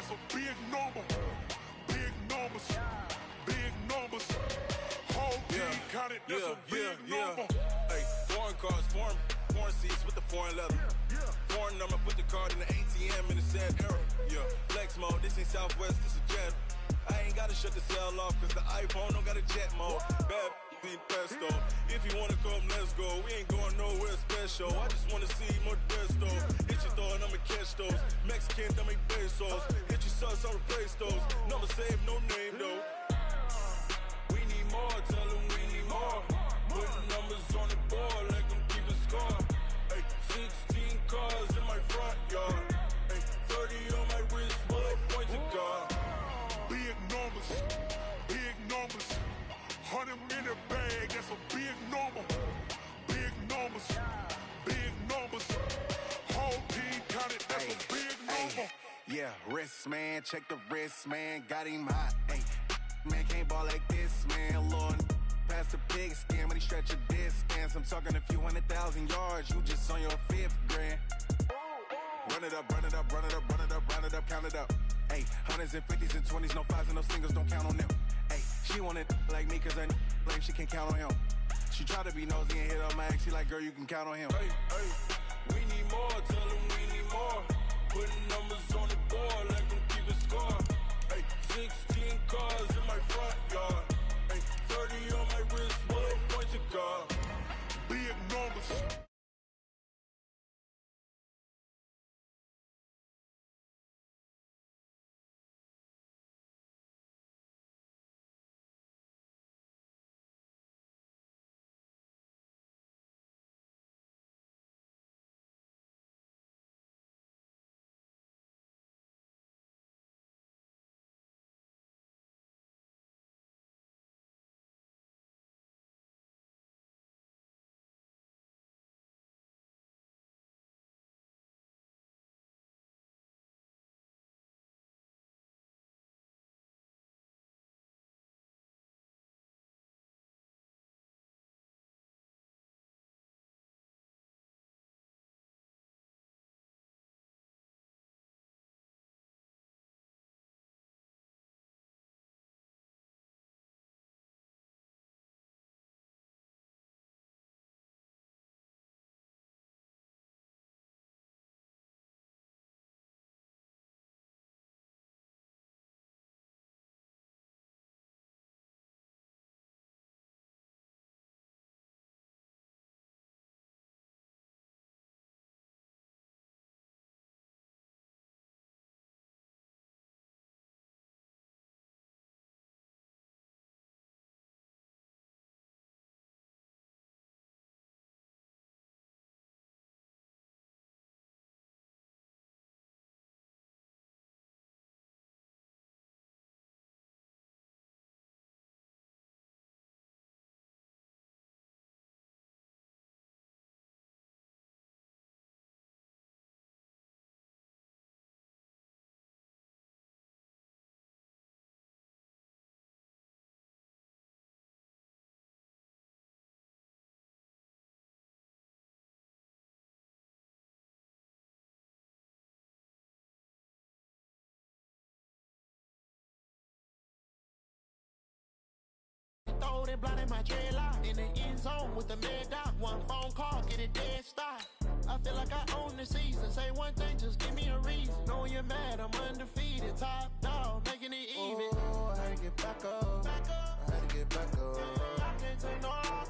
that's a big number. Big numbers, big numbers. Whole team counted, that's a big number. Hey, foreign cars, foreign seats with the foreign leather. Foreign number, put the card in the ATM in the sad era. Yeah, flex mode, this ain't Southwest, this a jet. I ain't gotta shut the cell off, cause the iPhone don't got a jet mode. Bad ain't pesto. If you wanna come, let's go. We ain't going nowhere special. I just wanna see more desto. Hit your thought, I'ma catch those. Mexican, don't make pesos. Hit your sus, I'll replace those. Number save, no name though. We need more, tell them we need more. Putting numbers on the board like I'm keeping score. Hey, 16 cars in my front yard. Hey, 30 on my wrist, bullet point to God. Big numbers, big numbers. 100 in the bag, that's a big number. Big numbers, big numbers. Whole team counted, that's a big number. Yeah, wrist man, check the wrist man, got him hot. Ay, man can't ball like this, man. Lord, past the pig skin, but he stretch a distance. I'm talking a few 100,000 yards, you just on your 5th grand. Run it up, run it up, run it up, run it up, run it up, count it up. Ay, hundreds and 50s and 20s, no 5s and no singles, don't count on them. Ay, she want it like me, cause I blame she can't count on him. She try to be nosy and hit up my ex, she like, girl, you can count on him. Hey, we need more, tell them we need more. Putting numbers on the board like I'm keeping score. Hey, 16 cars in my front yard. Hey, 30 on my wrist, bullet point to God. Big numbers. Throw that blind in my dreadlock. In the end zone with the mad dot. One phone call, get it dead stop. I feel like I own the season. Say one thing, just give me a reason. Knowing you're mad, I'm undefeated. Top dog, making it even. Oh, I had to get back up. Back up. I had to get back up. I can't take no loss.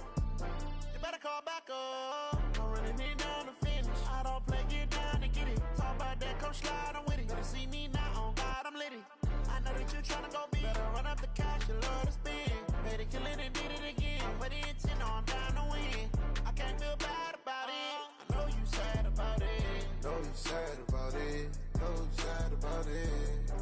You better call back up. I'm running it down to finish. I don't play, get down to get it. Talk about that, come slide, I'm with it. Better see me now, on God, I'm lit it. I know that you're trying to go big. Better run up the cash, you love to spend. Made it, kill it, and did it again. But the intent, I'm down to win. I can't feel bad about it. I know you sad about it. Know you sad about it. Know you sad about it.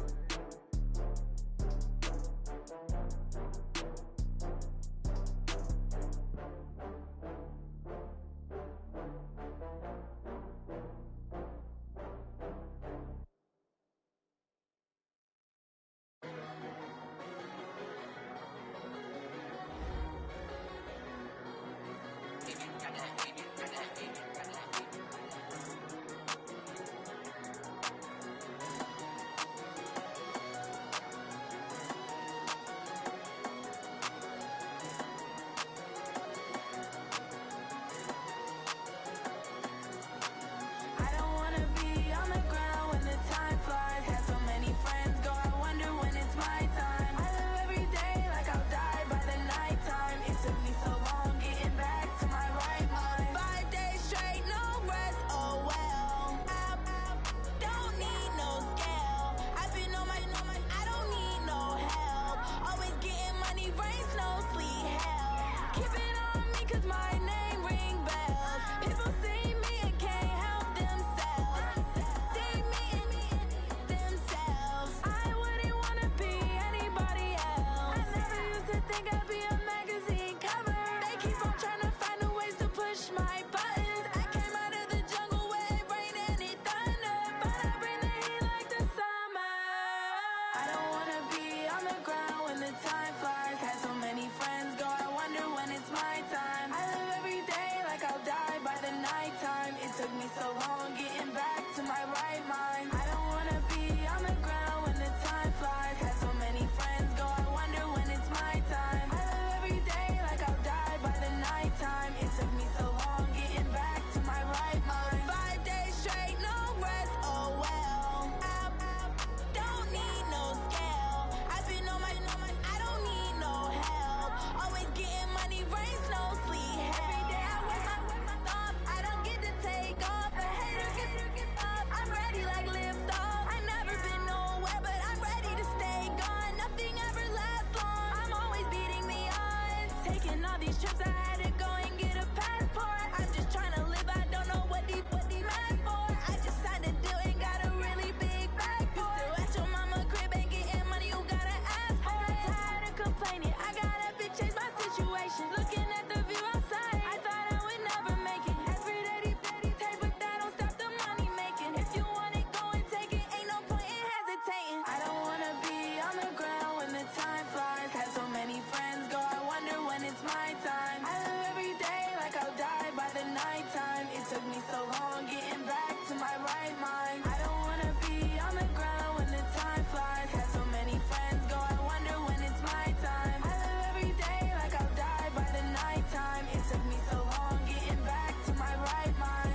trips, I had to go and get a passport. I'm just trying to live, I don't know what these mad for. I just signed a deal and got a really big bag for it. You still at your mama crib and getting money, you gotta ask for it. I got tired of complaining, I got up and changed my situation. Looking at the view outside, I thought I would never make it. Every day they take, but that don't stop the money making. If you want it, go and take it, ain't no point in hesitating. I don't wanna be on the ground when the time flies. Had so many friends go, I wonder when it's my time. I live every day like I'll die by the nighttime. It took me so long getting back to my right mind. I don't wanna be on the ground when the time flies. Had so many friends go, I wonder when it's my time. I live every day like I'll die by the nighttime. It took me so long getting back to my right mind.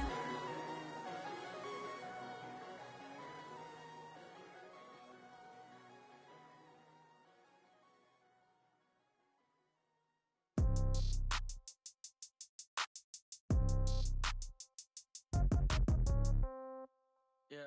Yeah.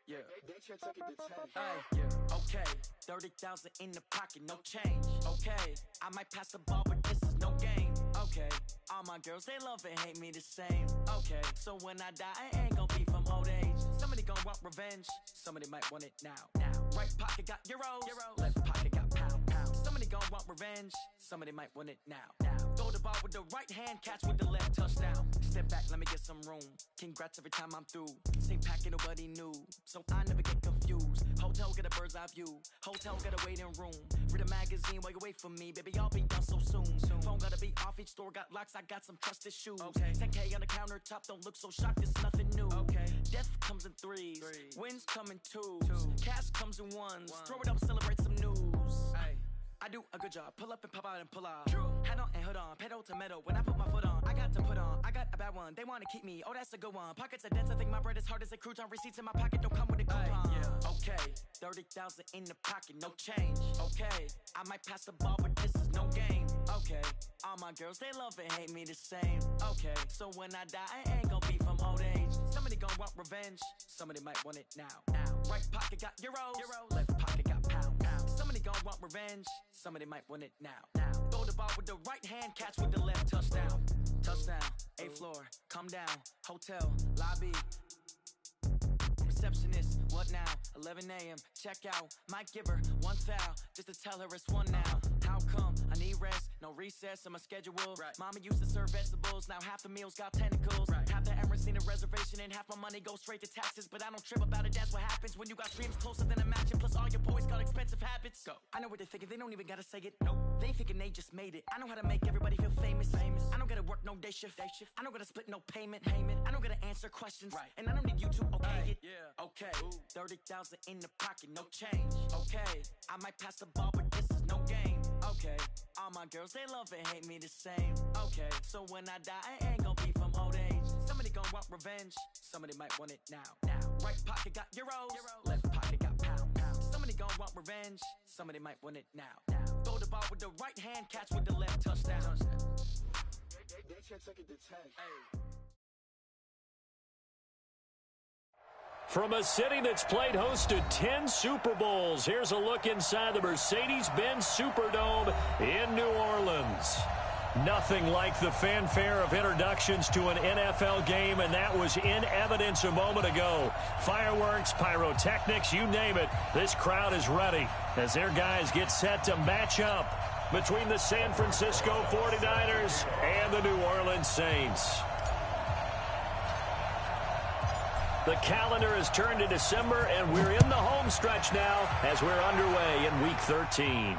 Yeah. Hey, yeah. Okay. 30,000 in the pocket, no change. Okay. I might pass the ball, but this is no game. Okay. All my girls, they love and hate me the same. Okay. So when I die, I ain't gon' be from old age. Somebody gon' want revenge. Somebody might want it now. Right pocket got euros. Left pocket got pound. Somebody gon' want revenge. Somebody might want it now. Throw the ball with the right hand, catch with the left, touchdown. Step back, let me get some room. Congrats every time I'm through. Same packet, nobody knew, so I never get confused. Hotel get a bird's eye view. Hotel got a waiting room. Read a magazine while you wait for me, baby. I'll be done so soon. Phone gotta be off, each store got locks. I got some trusted shoes. 10K on the countertop, don't look so shocked. It's nothing new. Death comes in threes. Wins come in twos. Cash comes in ones. Throw it up, celebrate some news. I do a good job. Pull up and pop out and pull out. Head on and hood on. Pedal to metal. When I put my foot on, I got to put on. I got a bad one. They want to keep me. Oh, that's a good one. Pockets are dense. I think my bread is hard as a crouton. Receipts in my pocket don't come with a coupon. Okay. 30,000 in the pocket. No change. Okay. I might pass the ball, but this is no game. Okay. All my girls, they love and hate me the same. Okay. So when I die, I ain't gon' be from old age. Somebody gon' want revenge. Somebody might want it now. Right pocket got euros. Left pocket got pound. Somebody gon' want revenge. Somebody might want it now. Throw the ball with the right hand, catch with the left, touchdown. Touchdown, 8th floor, come down. Hotel, lobby. Receptionist, what now? 11 a.m., check out. Might give her one foul, just to tell her it's one now. How come? I need rest, no recess on my schedule. Mama used to serve vegetables, now half the meals got tentacles. Half the Emirates need a reservation and half my money goes straight to taxes. But I don't trip about it, that's what happens when you got dreams closer than a match. Plus all your boys got expensive habits. Go. I know what they're thinking, they don't even gotta say it. Nope. They thinking they just made it. I know how to make everybody feel famous. I don't gotta work no day shift. I don't gotta split no payment. I don't gotta answer questions. And I don't need you to okay it. Okay, 30,000 in the pocket, no change. Okay, I might pass the ball, but this is no game. Okay, all my girls, they love and hate me the same. Okay, so when I die, I ain't gon' be from old age. Somebody gon' want revenge. Somebody might want it now. Right pocket got euros. Left pocket got pound. Somebody gon' want revenge. Somebody might want it now. Throw the ball with the right hand, catch with the left, touchdown. From a city that's played host to 10 Super Bowls, here's a look inside the Mercedes-Benz Superdome in New Orleans. Nothing like the fanfare of introductions to an NFL game, and that was in evidence a moment ago. Fireworks, pyrotechnics, you name it. This crowd is ready as their guys get set to match up between the San Francisco 49ers and the New Orleans Saints. The calendar has turned to December, and we're in the home stretch now as we're underway in Week 13.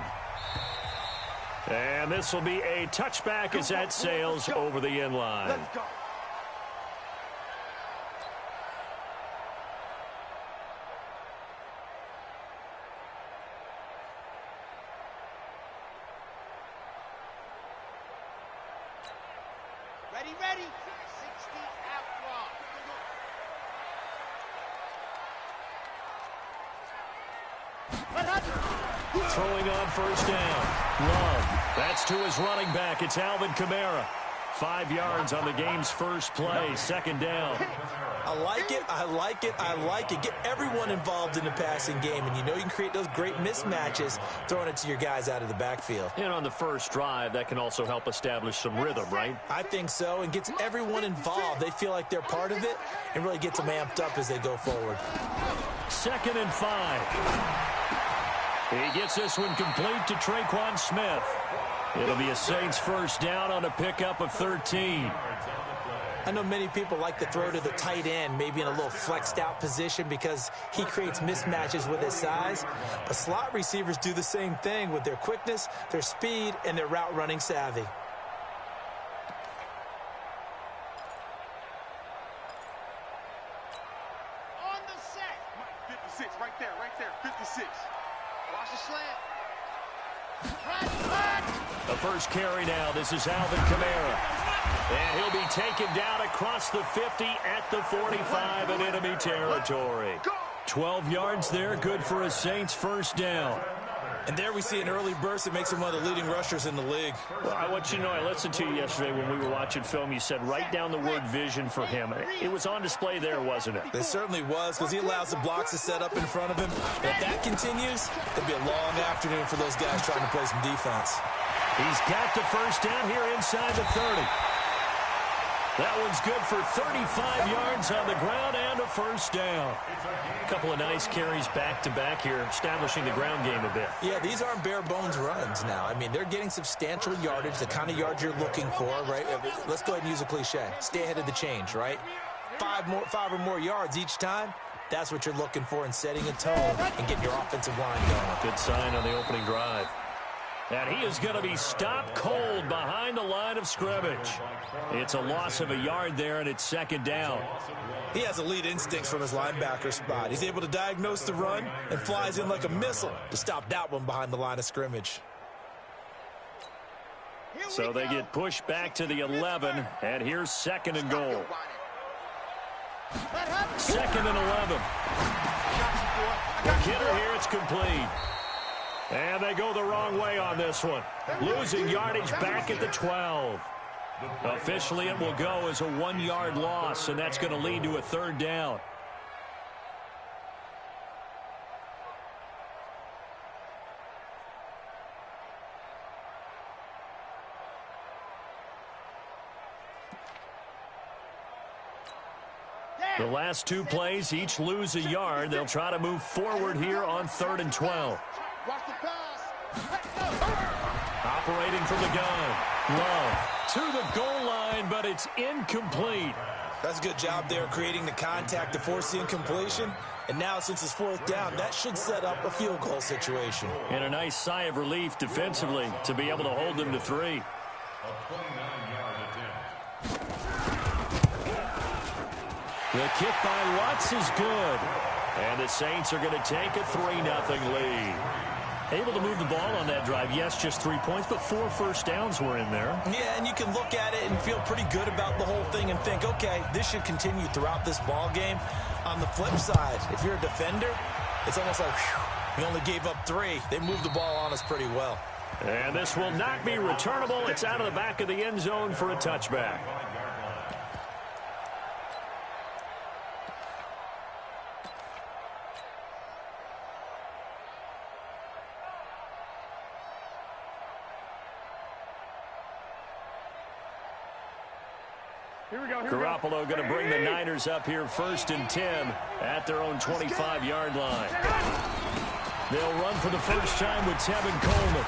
And this will be a touchback as that sails over the end line. Let's go. Ready, ready. 60 out block. Throwing on first down. Love. That's to his running back. It's Alvin Kamara. 5 yards on the game's first play, second down. I like it, I like it, I like it. Get everyone involved in the passing game, and you know you can create those great mismatches throwing it to your guys out of the backfield. And on the first drive, that can also help establish some rhythm, right? I think so, and gets everyone involved. They feel like they're part of it and really gets them amped up as they go forward. 2nd and 5. He gets this one complete to Traquan Smith. It'll be a Saints first down on a pickup of 13. I know many people like to throw to the tight end, maybe in a little flexed out position because he creates mismatches with his size. But slot receivers do the same thing with their quickness, their speed, and their route running savvy. On the set. 56, right there, 56. Watch the slant. The first carry now. This is Alvin Kamara. And he'll be taken down across the 50 at the 45 in enemy territory. 12 yards there, good for a Saints first down. And there we see an early burst that makes him one of the leading rushers in the league. Well, I want you to know, I listened to you yesterday when we were watching film. You said write down the word vision for him. It was on display there, wasn't it? It certainly was, because he allows the blocks to set up in front of him. And if that continues, it'll be a long afternoon for those guys trying to play some defense. He's got the first down here inside the 30. That one's good for 35 yards on the ground and a first down. A couple of nice carries back-to-back here, establishing the ground game a bit. Yeah, these aren't bare-bones runs now. I mean, they're getting substantial yardage, the kind of yards you're looking for, right? Let's go ahead and use a cliche. Stay ahead of the change, right? 5 or more yards each time. That's what you're looking for in setting a tone and getting your offensive line going. Good sign on the opening drive. And he is going to be stopped cold behind the line of scrimmage. It's a loss of a yard there, and it's second down. He has elite instincts from his linebacker spot. He's able to diagnose the run and flies in like a missile to stop that one behind the line of scrimmage. So they get pushed back to the 11, and here's 2nd and goal. 2nd and 11. Kidder here, it's complete. And they go the wrong way on this one. Losing yardage back at the 12. Officially, it will go as a 1-yard loss, and that's going to lead to a third down. The last 2 plays each lose a yard. They'll try to move forward here on 3rd and 12. Operating from the gun. Love to the goal line, but it's incomplete. That's a good job there creating the contact to force the incompletion. And now, since it's 4th down, that should set up a field goal situation. And a nice sigh of relief defensively to be able to hold them to 3. The kick by Watts is good. And the Saints are going to take a 3-0 lead. Able to move the ball on that drive. Yes, just 3 points, but 4 first downs were in there. Yeah, and you can look at it and feel pretty good about the whole thing and think, okay, this should continue throughout this ball game. On the flip side, if you're a defender, it's almost like, whew, we only gave up 3. They moved the ball on us pretty well. And this will not be returnable. It's out of the back of the end zone for a touchback. Garoppolo going to bring the Niners up here 1st and 10 at their own 25-yard line. They'll run for the first time with Tevin Coleman.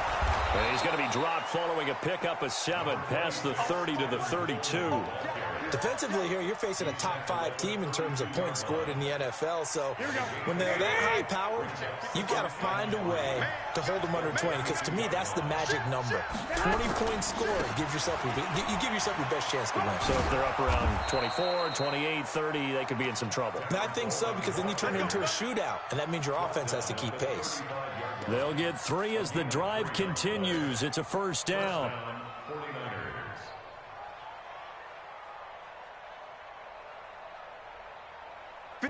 And he's going to be dropped following a pickup of 7 past the 30 to the 32. Defensively here, you're facing a top 5 team in terms of points scored in the NFL. So when they're that high powered, you've got to find a way to hold them under 20. Because to me, that's the magic number. 20 points scored, you give yourself your best chance to win. So if they're up around 24, 28, 30, they could be in some trouble. And I think so, because then you turn it into a shootout, and that means your offense has to keep pace. They'll get 3 as the drive continues. It's a first down.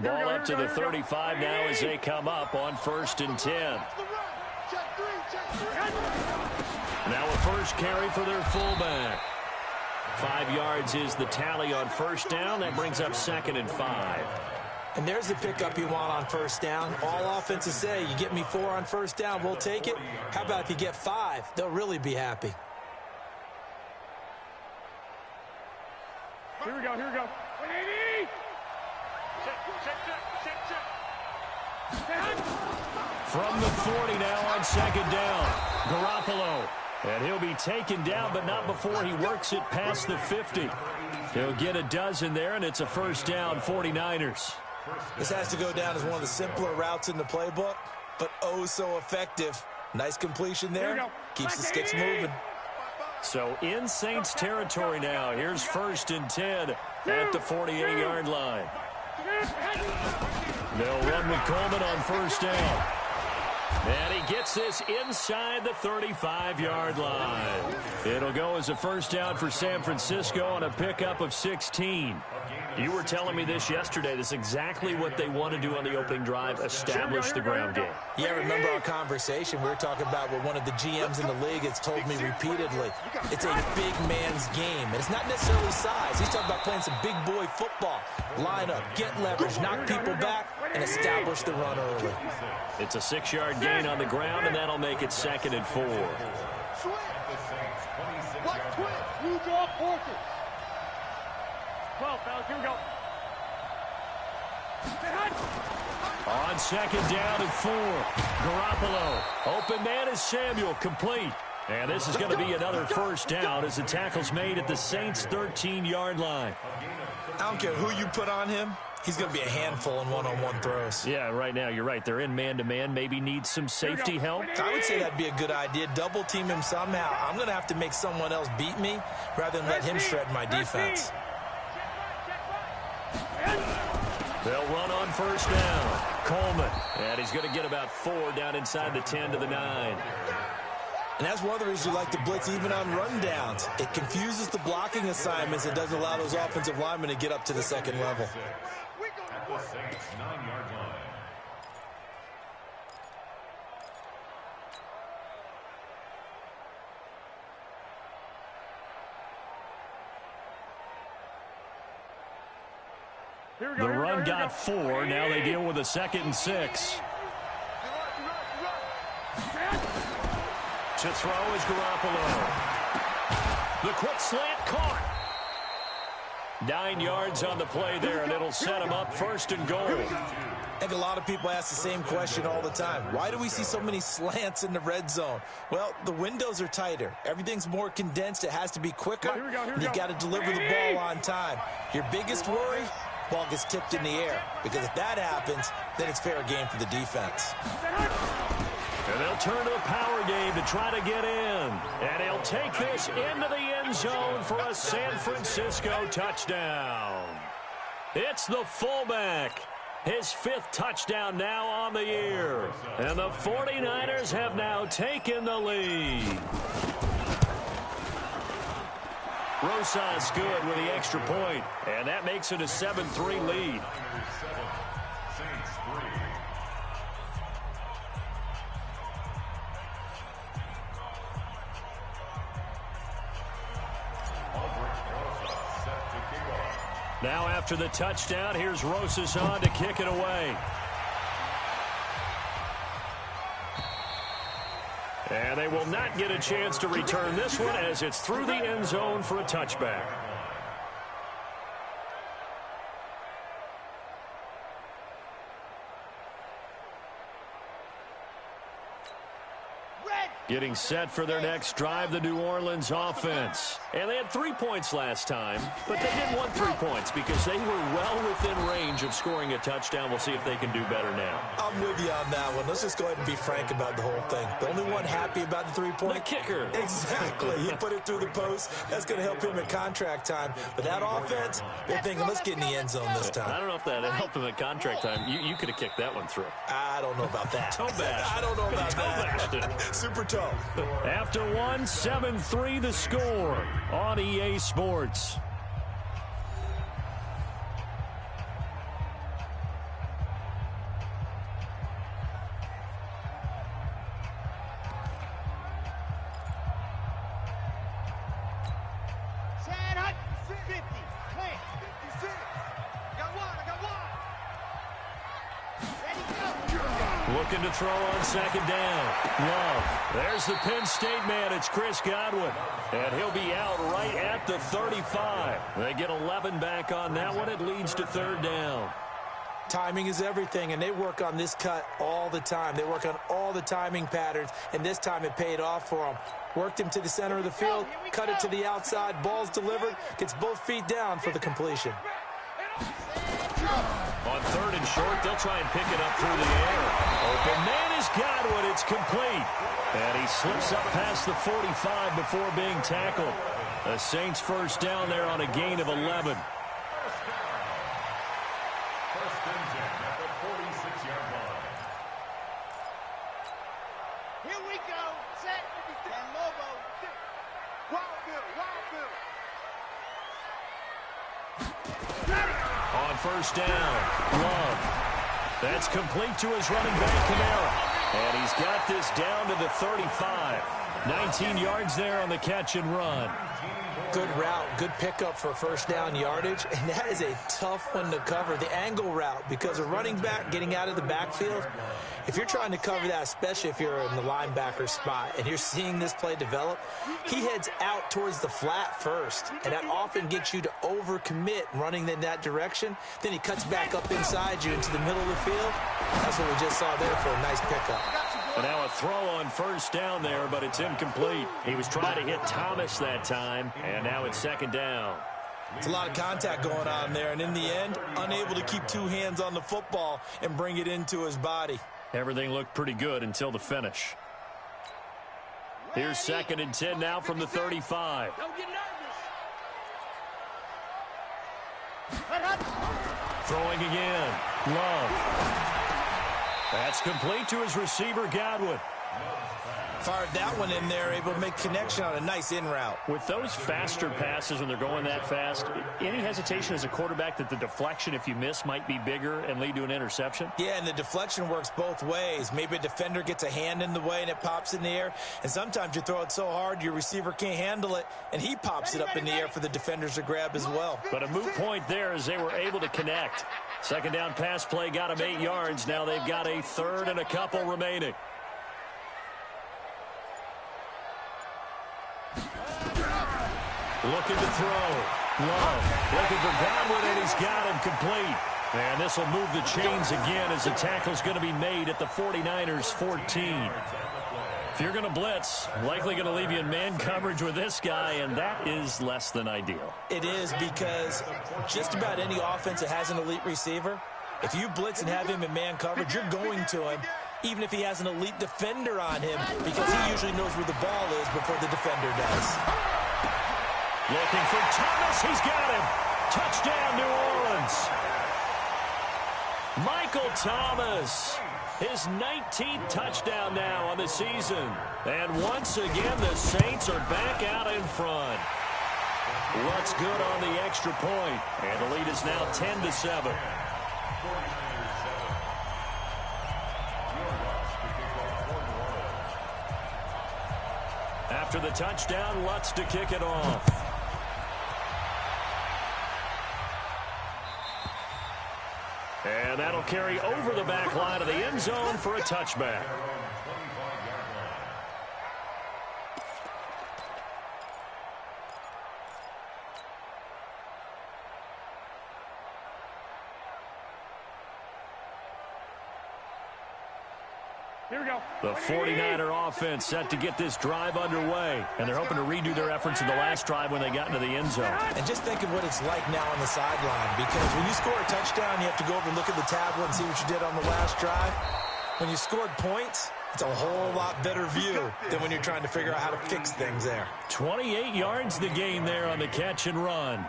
Ball up to the 35 now as they come up on 1st and 10. Now a first carry for their fullback. 5 yards is the tally on first down. That brings up 2nd and 5. And there's the pickup you want on first down. All offenses say, you get me 4 on first down, we'll take it. How about if you get 5? They'll really be happy. Here we go, here we go. 180! Check. From the 40 now on 2nd down. Garoppolo. And he'll be taken down, but not before he works it past the 50. He'll get a dozen there, and it's a first down, 49ers. This has to go down as one of the simpler routes in the playbook, but oh so effective. Nice completion there. Keeps the sticks moving. So in Saints territory now. Here's 1st and 10 at the 48-yard line. They'll run with Coleman on first down. And he gets this inside the 35-yard line. It'll go as a first down for San Francisco on a pickup of 16. You were telling me this yesterday. This is exactly what they want to do on the opening drive, establish the ground game. Yeah, remember our conversation. We were talking about what one of the GMs in the league has told me repeatedly. It's a big man's game. And it's not necessarily size. He's talking about playing some big boy football. Line up, get leverage, knock people back, and establish the run early. It's a 6-yard gain on the ground, and that'll make it 2nd and 4. You draw forces. 12, fellas, here we go. On 2nd down and 4. Garoppolo. Open man is Samuel. Complete. And this is going to be another first down as the tackle's made at the Saints' 13-yard line. I don't care who you put on him. He's going to be a handful in one-on-one throws. Yeah, right now, you're right. They're in man-to-man. Maybe needs some safety help. I would say that'd be a good idea. Double team him somehow. I'm going to have to make someone else beat me rather than let him shred my defense. They'll run on first down. Coleman. And he's going to get about 4 down inside the 10 to the 9. And that's one of the reasons you like to blitz even on rundowns. It confuses the blocking assignments. It doesn't allow those offensive linemen to get up to the second level. The Saints 9-yard line. The run got 4. Now they deal with a 2nd and 6. To throw is Garoppolo. The quick slant caught. 9 yards on the play there, and it'll set him up 1st and goal. I think a lot of people ask the same question all the time. Why do we see so many slants in the red zone? Well, the windows are tighter. Everything's more condensed. It has to be quicker. And you've got to deliver the ball on time. Your biggest worry? Ball gets tipped in the air. Because if that happens, then it's fair game for the defense. And they'll turn to the power game to try to get in. And he'll take this into the end zone for a San Francisco touchdown. It's the fullback. His 5th touchdown now on the year. And the 49ers have now taken the lead. Rosas good with the extra point. And that makes it a 7-3 lead. Now after the touchdown, here's Rosas on to kick it away. And they will not get a chance to return this one as it's through the end zone for a touchback. Getting set for their next drive, the New Orleans offense. And they had 3 points last time, but they didn't want 3 points because they were well within range of scoring a touchdown. We'll see if they can do better now. I'm with you on that one. Let's just go ahead and be frank about the whole thing. The only one happy about the 3-point? The kicker. Exactly. He put it through the post. That's going to help him at contract time. But that offense, they're thinking, let's get in the end zone this time. I don't know if that helped him at contract time. You could have kicked that one through. I don't know about that. Toe bash. I don't know about that. Super toe. After 1, 7-3 the score on EA Sports. Set, hut, 50. Clamp. 56. I got one. Ready, go. Looking to throw on second down. Love. There's the Penn State man. It's Chris Godwin. And he'll be out right at the 35. They get 11 back on that one. It leads to third down. Timing is everything, and they work on this cut all the time. They work on all the timing patterns, and this time it paid off for them. Worked him to the center of the field, cut it to the outside, ball's delivered, gets both feet down for the completion. On third and short, they'll try and pick it up through the air. Open man is Godwin. It's complete. And he slips up past the 45 before being tackled. The Saints first down there on a gain of 11. Here we go. Set. And Lobo. Wild Bill. On first down, Love. That's complete to his running back, Kamara. And he's got this down to the 35. 19 yards there on the catch and run. Good route, good pickup for first down yardage, and that is a tough one to cover, the angle route, because a running back getting out of the backfield, if you're trying to cover that, especially if you're in the linebacker spot and you're seeing this play develop, he heads out towards the flat first, and that often gets you to overcommit running in that direction. Then he cuts back up inside you into the middle of the field. That's what we just saw there for a nice pickup. And now a throw on first down there, but it's incomplete. He was trying to hit Thomas that time, and now it's second down. It's a lot of contact going on there, and in the end, unable to keep two hands on the football and bring it into his body. Everything looked pretty good until the finish. Here's second and 10 now from the 35. Don't get nervous. Throwing again. Love. That's complete to his receiver, Godwin. Fired that one in there, able to make connection on a nice in route. With those faster passes when they're going that fast, any hesitation as a quarterback that the deflection, if you miss, might be bigger and lead to an interception? Yeah, and the deflection works both ways. Maybe a defender gets a hand in the way and it pops in the air, and sometimes you throw it so hard your receiver can't handle it, and he pops it up in the air for the defenders to grab as well. But a moot point there as they were able to connect. Second down pass play got him 8 yards. Now they've got a third and a couple remaining. Looking to throw. Love. Looking for Godwin, and he's got him complete. And this will move the chains again as the tackle's going to be made at the 49ers 14. If you're going to blitz, likely going to leave you in man coverage with this guy, and that is less than ideal. It is, because just about any offense that has an elite receiver, if you blitz and have him in man coverage, you're going to him, even if he has an elite defender on him, because he usually knows where the ball is before the defender does. Looking for Thomas. He's got him. Touchdown, New Orleans. Michael Thomas. His 19th touchdown now on the season. And once again, the Saints are back out in front. What's good on the extra point? And the lead is now 10-7. After the touchdown, Lutz to kick it off. And that'll carry over the back line of the end zone for a touchback. Here we go. The 49er offense set to get this drive underway, and they're hoping to redo their efforts in the last drive when they got into the end zone. And just think of what it's like now on the sideline, because when you score a touchdown, you have to go over and look at the tablet and see what you did on the last drive. When you scored points, it's a whole lot better view than when you're trying to figure out how to fix things there. 28 yards the gain there on the catch and run.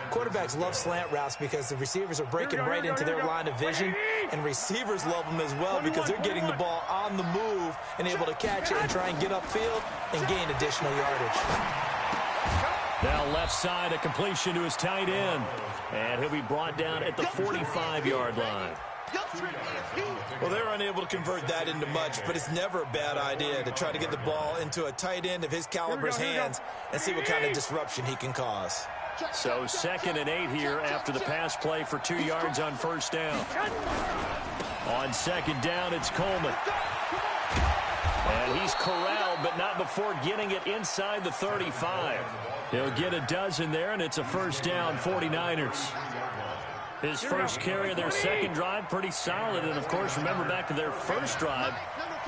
Quarterbacks love slant routes because the receivers are breaking right into their line of vision, and receivers love them as well because they're getting the ball on the move and able to catch it and try and get upfield and gain additional yardage. Now left side, a completion to his tight end, and he'll be brought down at the 45-yard line. Well, they're unable to convert that into much, but it's never a bad idea to try to get the ball into a tight end of his caliber's hands and see what kind of disruption he can cause. So 2nd and 8 here after the pass play for 2 yards on first down. On 2nd down, it's Coleman. And he's corralled, but not before getting it inside the 35. He'll get a dozen there, and it's a first down, 49ers. His first carry of their second drive, pretty solid. And, of course, remember back to their first drive,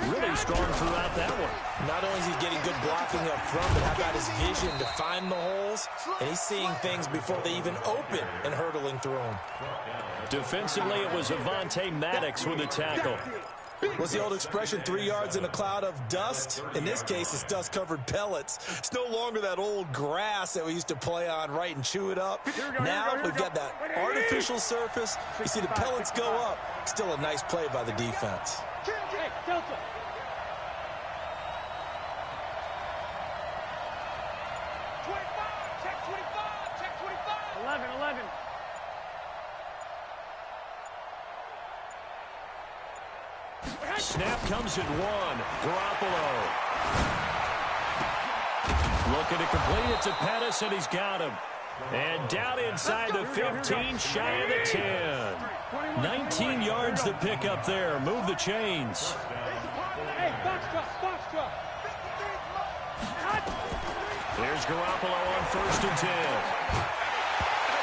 really strong throughout that one. Not only is he getting good blocking up front, but how about his vision to find the holes? And he's seeing things before they even open and hurdling through them. Defensively, it was Avonte Maddox with the tackle. What's the old expression, 3 yards in a cloud of dust? In this case, it's dust-covered pellets. It's no longer that old grass that we used to play on, right, and chew it up. Now we've got that artificial surface. You see the pellets go up. Still a nice play by the defense. Hey, Delta. Check 11. Snap comes in 1. Garoppolo. Looking to complete it to Pettis, and he's got him. And down inside the 15, shy of the 10. 19 yards to pick up there. Move the chains. Hey, box truck. There's Garoppolo on 1st and 10.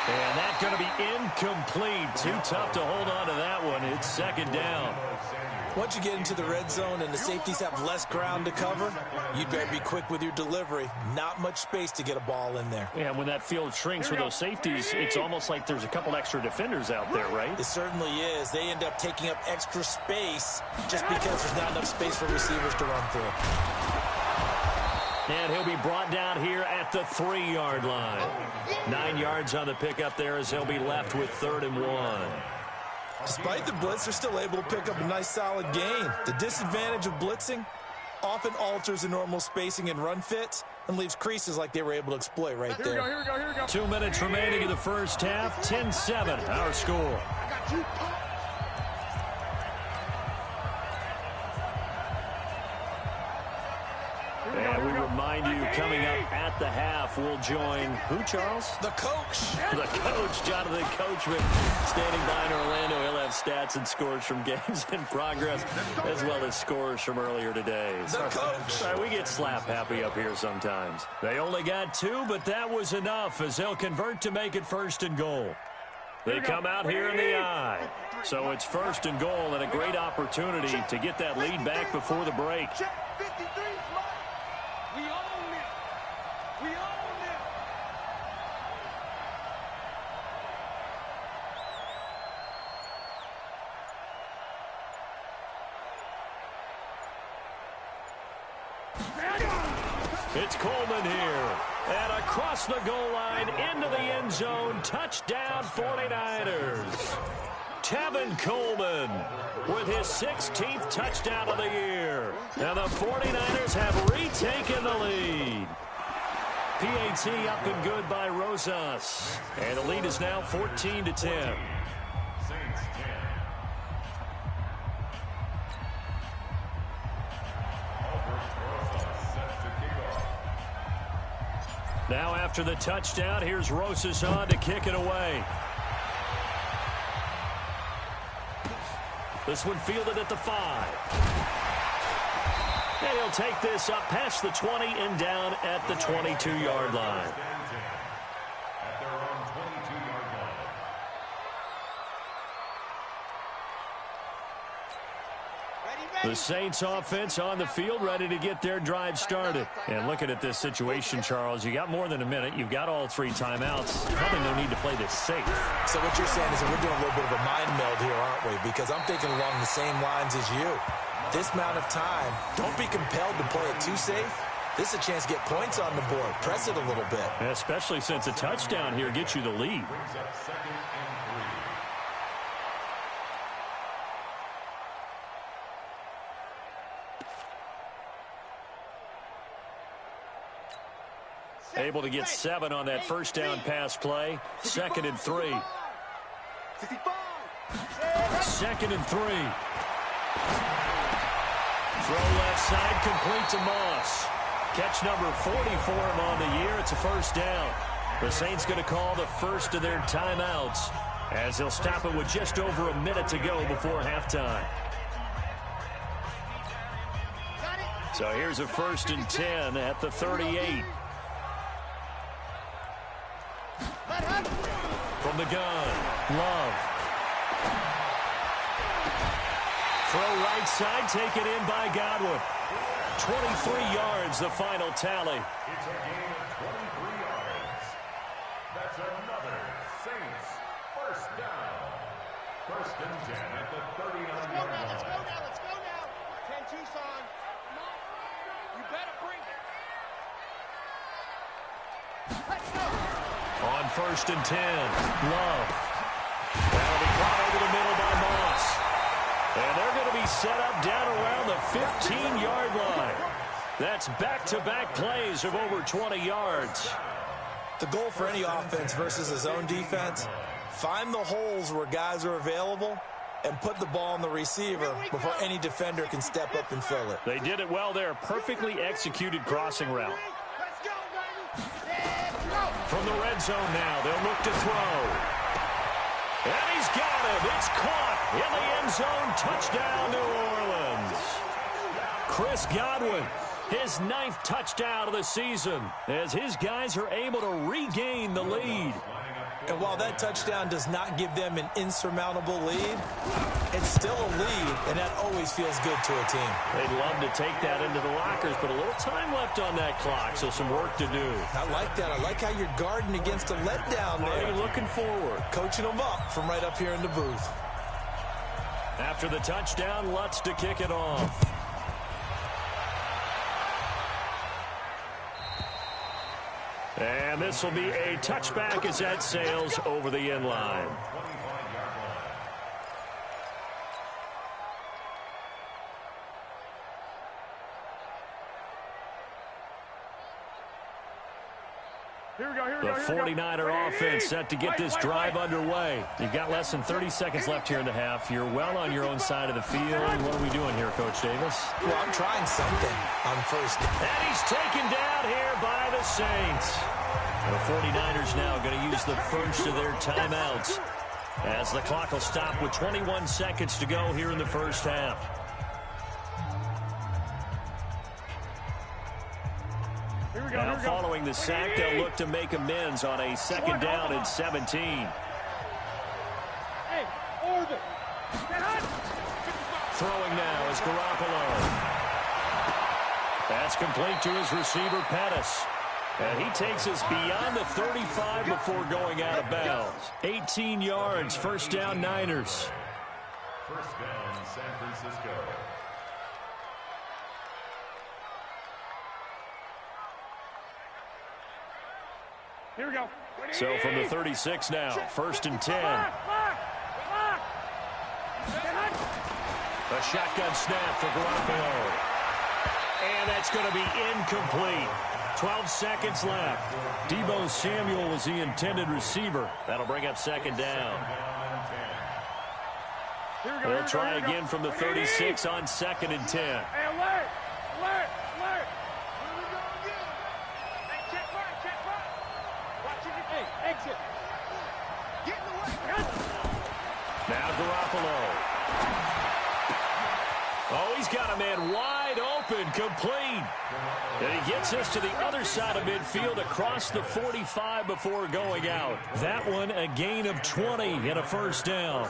And that's going to be incomplete. Too tough to hold on to that one. It's 2nd down. Once you get into the red zone and the safeties have less ground to cover, you'd better be quick with your delivery. Not much space to get a ball in there. Yeah, when that field shrinks with those safeties, it's almost like there's a couple extra defenders out there, right? It certainly is. They end up taking up extra space just because there's not enough space for receivers to run through. And he'll be brought down here at the 3-yard line. 9 yards on the pickup there as he'll be left with 3rd and 1. Despite the blitz, they're still able to pick up a nice solid gain. The disadvantage of blitzing often alters the normal spacing and run fits and leaves creases like they were able to exploit right there. Here we go. 2 minutes remaining in the first half. 10-7, our score. And we remind you, coming up at the half, we'll join who, Charles? The coach. The coach, Jonathan Coachman, standing by in Orlando. He'll have stats and scores from games in progress, as well as scores from earlier today. The coach. All right, we get slap happy up here sometimes. They only got 2, but that was enough as they'll convert to make it 1st and goal. They come out here in the eye. So it's 1st and goal and a great opportunity to get that lead back before the break. It's Coleman here. And across the goal line, into the end zone. Touchdown, 49ers. Tevin Coleman with his 16th touchdown of the year. Now the 49ers have retaken the lead. PAT up and good by Rosas. And the lead is now 14-10. Now after the touchdown, here's Rosas on to kick it away. This one fielded at the 5. And he'll take this up past the 20 and down at the 22-yard line. The Saints offense on the field ready to get their drive started. And looking at this situation, Charles, you got more than a minute. You've got all 3 timeouts. Probably no need to play this safe. So what you're saying is that we're doing a little bit of a mind meld here, aren't we? Because I'm thinking along the same lines as you. This amount of time, don't be compelled to play it too safe. This is a chance to get points on the board. Press it a little bit. Especially since a touchdown here gets you the lead. Able to get 7 on that first down pass play. 2nd and 3. 2nd and 3. Throw left side, complete to Moss. Catch number 40 for him on the year. It's a first down. The Saints going to call the first of their timeouts as they'll stop it with just over a minute to go before halftime. So here's a 1st and 10 at the 38. From the gun, Love. Throw right side, taken in by Godwin. 23 yards, the final tally. It's a gain of 23 yards. That's another Saints first down. 1st and 10 at the 39-yard line. Let's go now. 10 Tucson. You better bring it. Let's go. On 1st and 10, Love. That'll be caught over the middle by Moss. And they're going to be set up down around the 15-yard line. That's back-to-back plays of over 20 yards. The goal for any offense versus his own defense, find the holes where guys are available and put the ball on the receiver before any defender can step up and fill it. They did it well there. Perfectly executed crossing route. From the red zone now, they'll look to throw. And he's got it. It's caught in the end zone. Touchdown, New Orleans. Chris Godwin, his 9th touchdown of the season, as his guys are able to regain the lead. And while that touchdown does not give them an insurmountable lead, it's still a lead, and that always feels good to a team. They'd love to take that into the lockers, but a little time left on that clock, so some work to do. I like that. I like how you're guarding against a letdown there. Already looking forward. Coaching them up from right up here in the booth. After the touchdown, Lutz to kick it off. And this will be a touchback as that sails over the end line. The 49er offense set to get this drive underway. You've got less than 30 seconds left here in the half. You're well on your own side of the field. What are we doing here, Coach Davis? Well, I'm trying something on first. And he's taken down here by the Saints. The 49ers now going to use the first of their timeouts as the clock will stop with 21 seconds to go here in the first half. Now following the sack, they'll look to make amends on a 2nd down and 17. Throwing now is Garoppolo. That's complete to his receiver, Pettis. And he takes us beyond the 35 before going out of bounds. 18 yards, 1st down, Niners. 1st down, San Francisco. Here we go. So from the 36 now, 1st and 10. A shotgun snap for Garoppolo. And that's going to be incomplete. 12 seconds left. Deebo Samuel was the intended receiver. That'll bring up 2nd down. They'll try again from the 36 on 2nd and 10. Hey, alert! Alert! Alert! Here we go again. Hey, check right, check right. Watch it. Hey, exit. Get in the way. Now Garoppolo. Oh, he's got a man wide open, complete. And he gets us to the other side of midfield across the 45 before going out. That one a gain of 20 and a 1st down.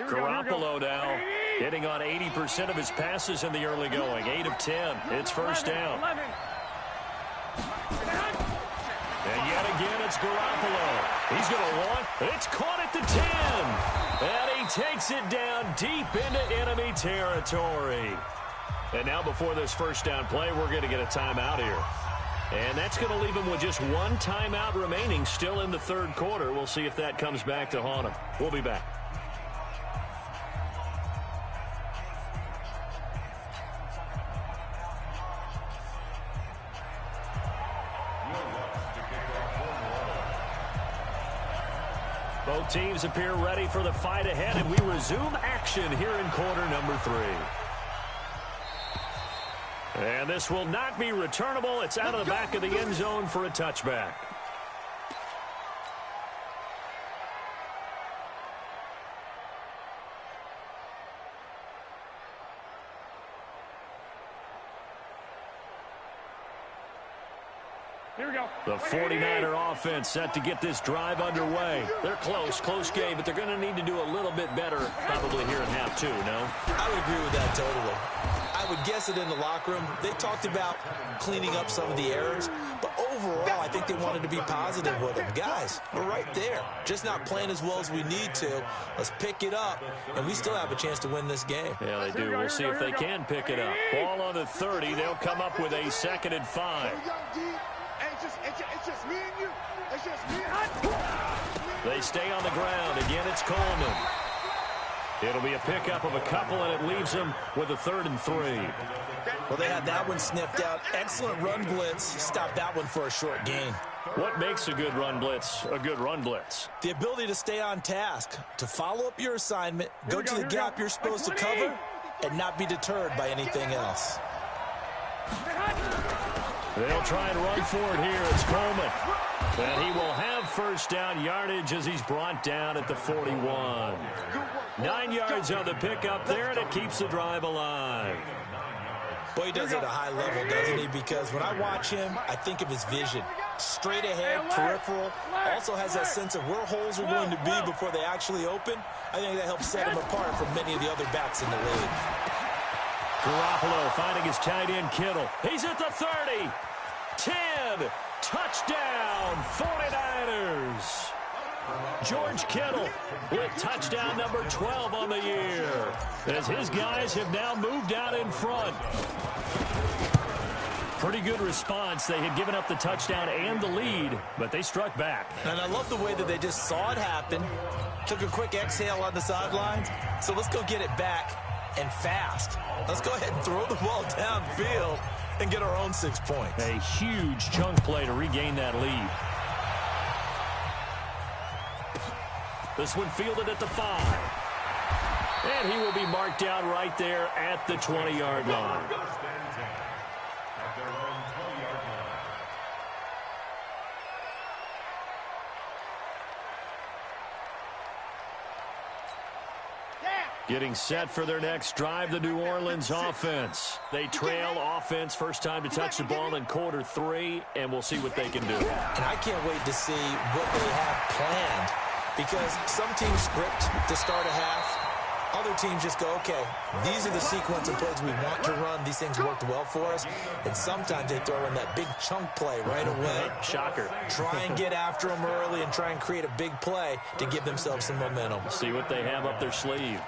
Garoppolo now hitting on 80% of his passes in the early going. 8 of 10. It's 1st down. And yet again, it's Garoppolo. He's going to want. It's caught at the 10. And he takes it down deep into enemy territory. And now before this 1st down play, we're going to get a timeout here. And that's going to leave him with just one timeout remaining still in the 3rd quarter. We'll see if that comes back to haunt him. We'll be back. Both teams appear ready for the fight ahead, and we resume action here in quarter number 3. And this will not be returnable. It's out of the back of the end zone for a touchback. Here we go. The 49er offense set to get this drive underway. They're close game, but they're going to need to do a little bit better probably here in half two, no? I would agree with that totally. I would guess it in the locker room. They talked about cleaning up some of the errors, but overall, I think they wanted to be positive with them. Guys, we're right there. Just not playing as well as we need to. Let's pick it up, and we still have a chance to win this game. Yeah, they do. We'll see if they can pick it up. Ball on the 30. They'll come up with a 2nd and 5. It's just me and you. It's just me and They stay on the ground. Again, it's Coleman. It'll be a pickup of a couple, and it leaves them with a 3rd and 3. Well, they had that one sniffed out. Excellent run blitz. Stopped that one for a short gain. What makes a good run blitz a good run blitz? The ability to stay on task, to follow up your assignment, go to the gap you're supposed to cover, and not be deterred by anything else. They'll try and run for it here. It's Coleman. And he will have first down yardage as he's brought down at the 41. 9 yards on the pickup there, and it keeps the drive alive. Boy, he does it at a high level, doesn't he? Because when I watch him, I think of his vision. Straight ahead, peripheral. Also has that sense of where holes are going to be before they actually open. I think that helps set him apart from many of the other backs in the league. Garoppolo finding his tight end Kittle. He's at the 30. 10. Touchdown, 49ers. George Kittle with touchdown number 12 on the year, as his guys have now moved out in front. Pretty good response. They had given up the touchdown and the lead, but they struck back. And I love the way that they just saw it happen, took a quick exhale on the sidelines. So let's go get it back, and fast. Let's go ahead and throw the ball downfield and get our own 6 points. A huge chunk play to regain that lead. This one fielded at the 5. And he will be marked down right there at the 20-yard line. Getting set for their next drive, the New Orleans offense. They trail offense, first time to touch the ball in quarter 3, and we'll see what they can do. And I can't wait to see what they have planned, because some teams script to start a half. Other teams just go, okay, these are the sequence of plays we want to run. These things worked well for us. And sometimes they throw in that big chunk play right away. Shocker. Try and get after them early and try and create a big play to give themselves some momentum. See what they have up their sleeve.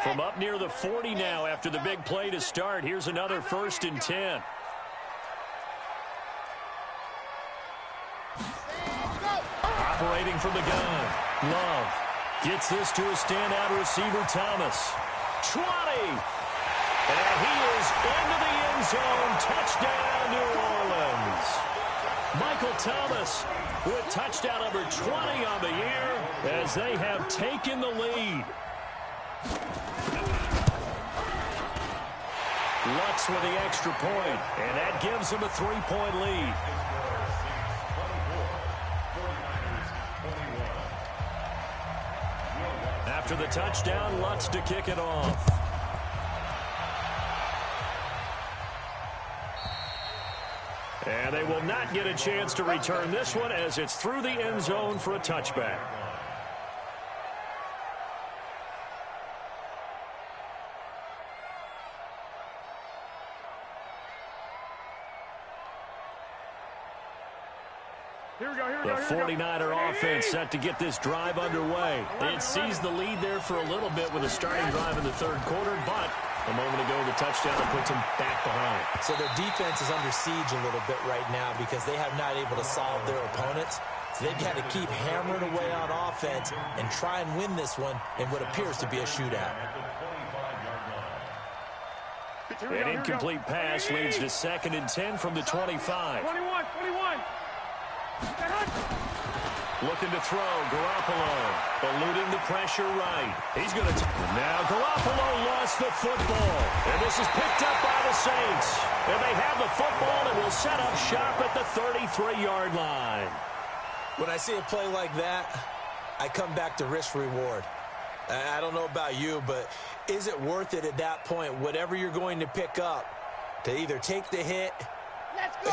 From up near the 40 now after the big play to start. Here's another 1st and 10. Operating from the gun. Love gets this to a standout receiver, Thomas. 20. And he is into the end zone. Touchdown, New Orleans. Michael Thomas with touchdown number 20 on the year as they have taken the lead. Lutz with the extra point, and that gives them a 3-point lead. After the touchdown, Lutz to kick it off. And they will not get a chance to return this one as it's through the end zone for a touchback. The 49er offense set to get this drive underway. They had seized the lead there for a little bit with a starting drive in the 3rd quarter, but a moment ago the touchdown that puts them back behind. So their defense is under siege a little bit right now because they have not able to solve their opponents. So they've got to keep hammering away on offense and try and win this one in what appears to be a shootout. An incomplete pass leads to 2nd and 10 from the 25. 21. Looking to throw. Garoppolo eluding the pressure right. He's going to... Now Garoppolo lost the football. And this is picked up by the Saints. And they have the football and will set up shop at the 33-yard line. When I see a play like that, I come back to risk-reward. I don't know about you, but is it worth it at that point, whatever you're going to pick up, to either take the hit,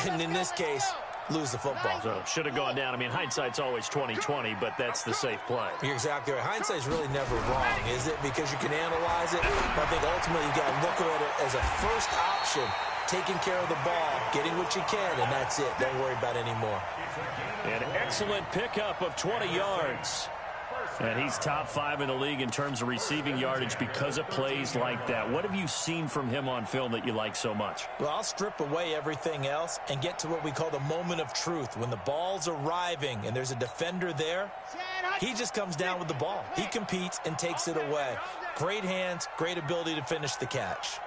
and in this case, lose the football? So should have gone down. I mean, hindsight's always 20/20, but that's the safe play. You're exactly right. Hindsight's really never wrong, is it? Because you can analyze it. But I think ultimately you got to look at it as a first option, taking care of the ball, getting what you can, and that's it. Don't worry about it anymore. An excellent pickup of 20 yards. And he's top 5 in the league in terms of receiving yardage because of plays like that. What have you seen from him on film that you like so much? Well, I'll strip away everything else and get to what we call the moment of truth. When the ball's arriving and there's a defender there, he just comes down with the ball. He competes and takes it away. Great hands, great ability to finish the catch.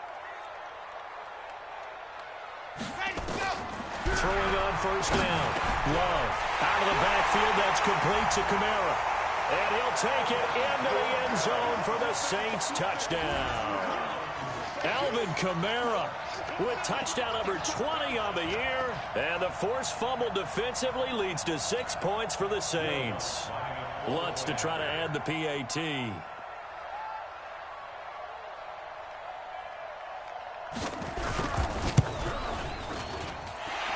Throwing on first down. Love out of the backfield. That's complete to Kamara. And he'll take it into the end zone for the Saints touchdown. Alvin Kamara with touchdown number 20 on the year. And the forced fumble defensively leads to 6 points for the Saints. Lutz to try to add the PAT.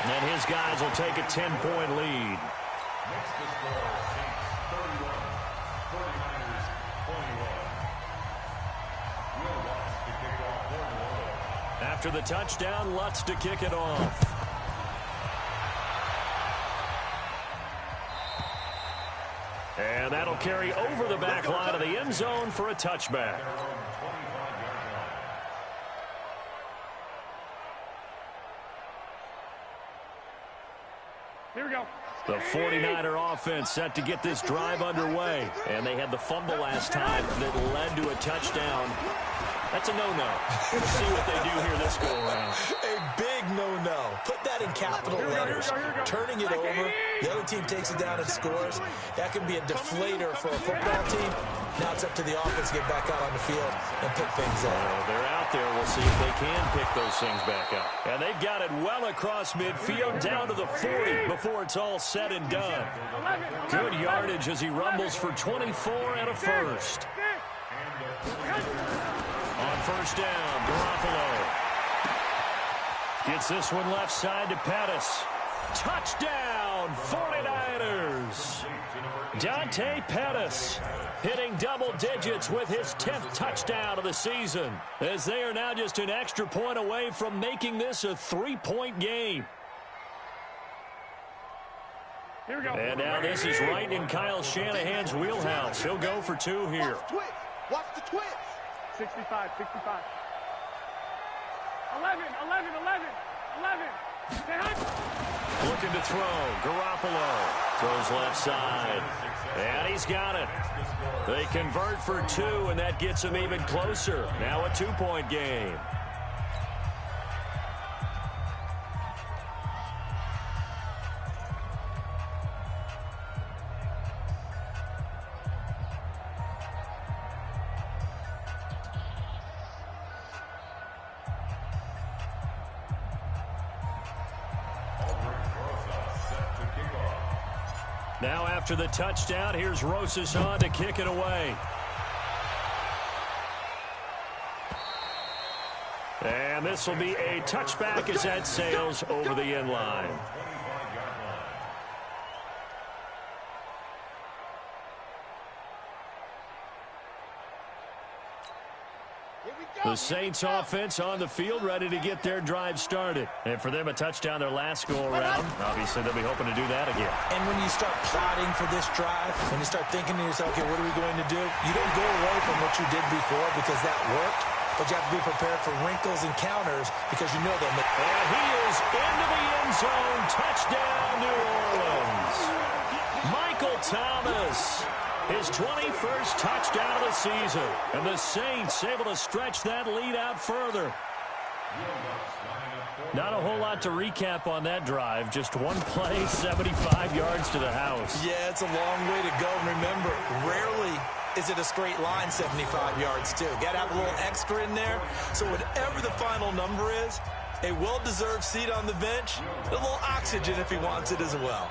And his guys will take a 10-point lead. After the touchdown, Lutz to kick it off. And that'll carry over the back line of the end zone for a touchback. Here we go. The 49er offense set to get this drive underway. And they had the fumble last time that led to a touchdown. That's a no-no. Let's see what they do here this go-around. A big no-no. Put that in capital letters. Turning it over. The other team takes it down and scores. That can be a deflator for a football team. Now it's up to the offense to get back out on the field and pick things up. They're out there. We'll see if they can pick those things back up. And they've got it well across midfield down to the 40 before it's all said and done. Good yardage as he rumbles for 24 and a first. On first down, Garoppolo gets this one left side to Pettis. Touchdown, 49ers. Dante Pettis hitting double digits with his 10th touchdown of the season, as they are now just an extra point away from making this a 3-point game. Here we go. And now this is right in Kyle Shanahan's wheelhouse. He'll go for 2 here. Watch the twist. 65, 65. 11. Looking to throw. Garoppolo throws left side. And he's got it. They convert for 2, and that gets him even closer. Now a 2-point game. Now after the touchdown, here's Rosas on to kick it away. And this will be a touchback as that sails over the end line. The Saints offense on the field ready to get their drive started. And for them, a touchdown their last go-around. Obviously, they'll be hoping to do that again. And when you start plotting for this drive, when you start thinking to yourself, okay, what are we going to do? You don't go away from what you did before because that worked, but you have to be prepared for wrinkles and counters because you know them. And he is into the end zone. Touchdown, New Orleans. Michael Thomas. His 21st touchdown of the season. And the Saints able to stretch that lead out further. Not a whole lot to recap on that drive. Just one play, 75 yards to the house. Yeah, it's a long way to go. Remember, rarely is it a straight line 75 yards, too. Got to have a little extra in there. So whatever the final number is, a well-deserved seat on the bench, a little oxygen if he wants it as well.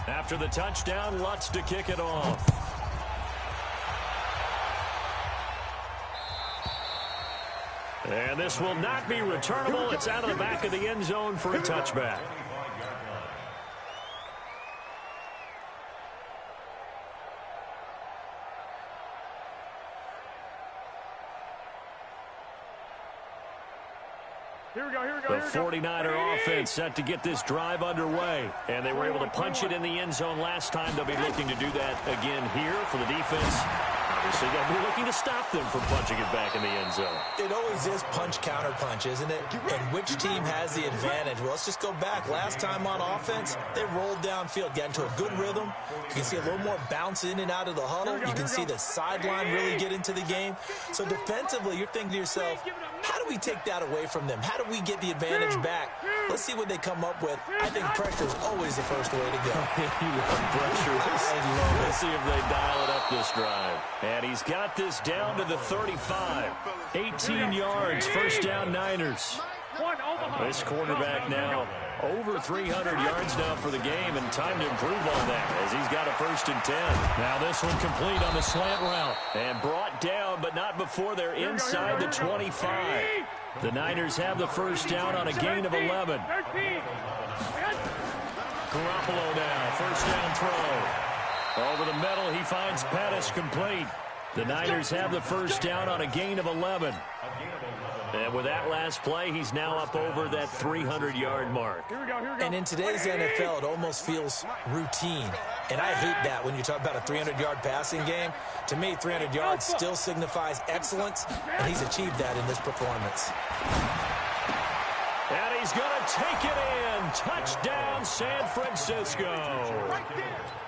After the touchdown, Lutz to kick it off. And this will not be returnable. It's out of the back of the end zone for a touchback. The 49er offense set to get this drive underway. And they were able to punch it in the end zone last time. They'll be looking to do that again here for the defense. Obviously, they'll be looking to stop them from punching it back in the end zone. It always is punch-counter-punch, isn't it? And which team has the advantage? Well, let's just go back. Last time on offense, they rolled downfield, got into a good rhythm. You can see a little more bounce in and out of the huddle. You can see the sideline really get into the game. So defensively, you're thinking to yourself, how do we take that away from them? How do we get the advantage back? Let's see what they come up with. I think pressure is always the first way to go. You love pressure. Let's see if they dial it up this drive. And he's got this down to the 35. 18 yards, first down Niners. This quarterback now over 300 yards now for the game, and time to improve on that as he's got a 1st and 10. Now this one complete on the slant route and brought down, but not before they're inside the 25. The Niners have the first down on a gain of 11. Garoppolo now, first down throw. Over the middle, he finds Pettis complete. The Niners have the first down on a gain of 11. And with that last play, he's now up over that 300-yard mark. And in today's NFL, it almost feels routine. And I hate that when you talk about a 300-yard passing game. To me, 300 yards still signifies excellence, and he's achieved that in this performance. And he's going to take it in. Touchdown, San Francisco.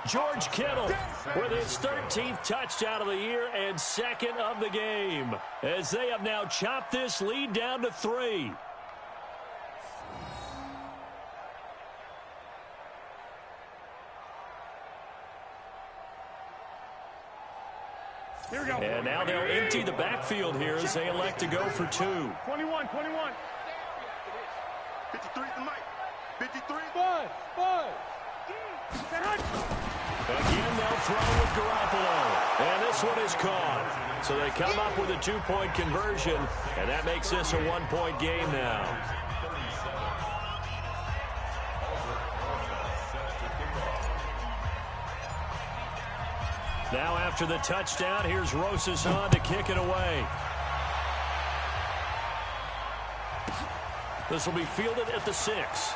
George Kittle with his 13th touchdown of the year and 2nd of the game, as they have now chopped this lead down to 3. And now they'll empty the backfield here as they elect to go for 2. 21. 53 to Mike. 53. Five. Again, they'll throw with Garoppolo. And this one is caught. So they come up with a 2-point conversion, and that makes this a 1-point game now. Now after the touchdown, here's Rosas on to kick it away. This will be fielded at the 6.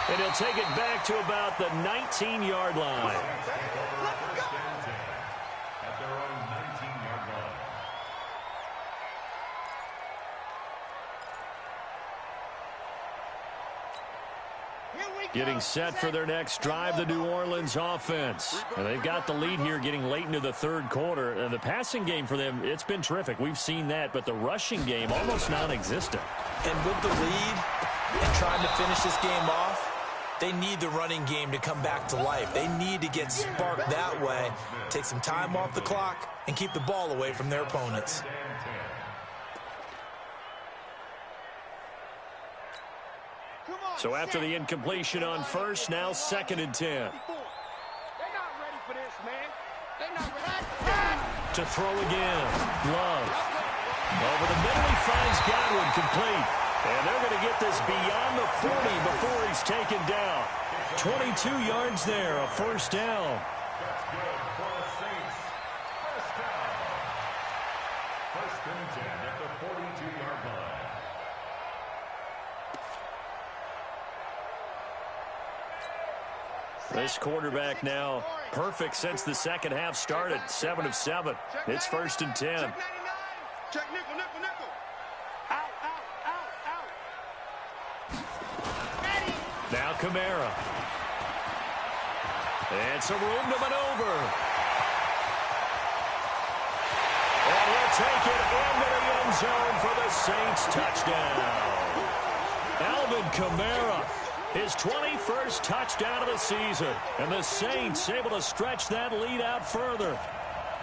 And he'll take it back to about the 19-yard line. Getting set for their next drive, the New Orleans offense. And they've got the lead here getting late into the 3rd quarter. And the passing game for them, it's been terrific. We've seen that, but the rushing game almost non-existent. And with the lead and trying to finish this game off, they need the running game to come back to life. They need to get sparked that way, take some time off the clock, and keep the ball away from their opponents. So after the incompletion on first, now 2nd and 10. They're not ready for this, man. They're not ready. To throw again. Love. Over the middle, he finds Godwin complete. And they're going to get this beyond the 40 before he's taken down. 22 yards there, a first down. That's good for the Saints. First down. 1st and 10 at the 42-yard line. This quarterback now perfect since the second half started. 7 of 7. It's 1st and 10. Check nickel, nickel, nickel. Out, out, out, out. Now Kamara. And some room to maneuver. And he'll take it into the end zone for the Saints touchdown. Alvin Kamara, his 21st touchdown of the season. And the Saints able to stretch that lead out further.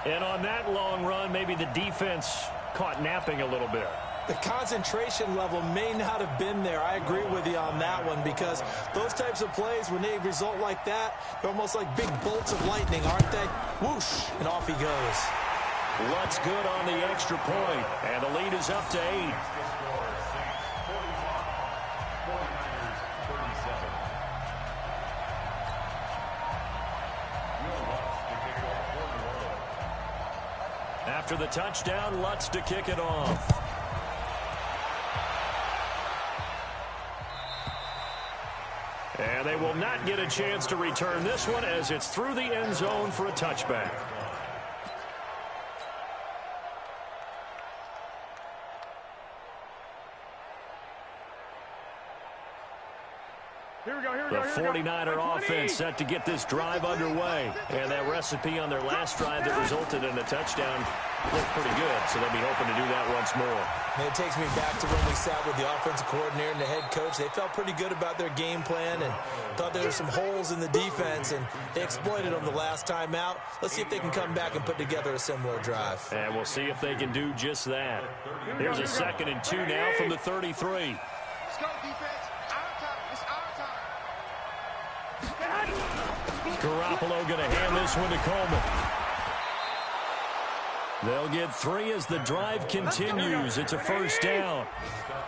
And on that long run, maybe the defense caught napping a little bit. The concentration level may not have been there. I agree with you on that one, because those types of plays, when they result like that, they're almost like big bolts of lightning, aren't they? Whoosh, and off he goes. Lutz good on the extra point, and the lead is up to 8. After the touchdown, Lutz to kick it off. And they will not get a chance to return this one as it's through the end zone for a touchback. Here we go, here we The go, here we go. 49er offense set to get this drive underway. And that recipe on their last drive that resulted in a touchdown looked pretty good, so they'll be hoping to do that once more. And it takes me back to when we sat with the offensive coordinator and the head coach. They felt pretty good about their game plan and thought there were some holes in the defense, and they exploited them the last time out. Let's see if they can come back and put together a similar drive. And we'll see if they can do just that. Here's a 2nd and 2 now from the 33. Let's go, defense. Our time. It's our time. Garoppolo going to hand this one to Coleman. They'll get 3 as the drive continues. It's a first down.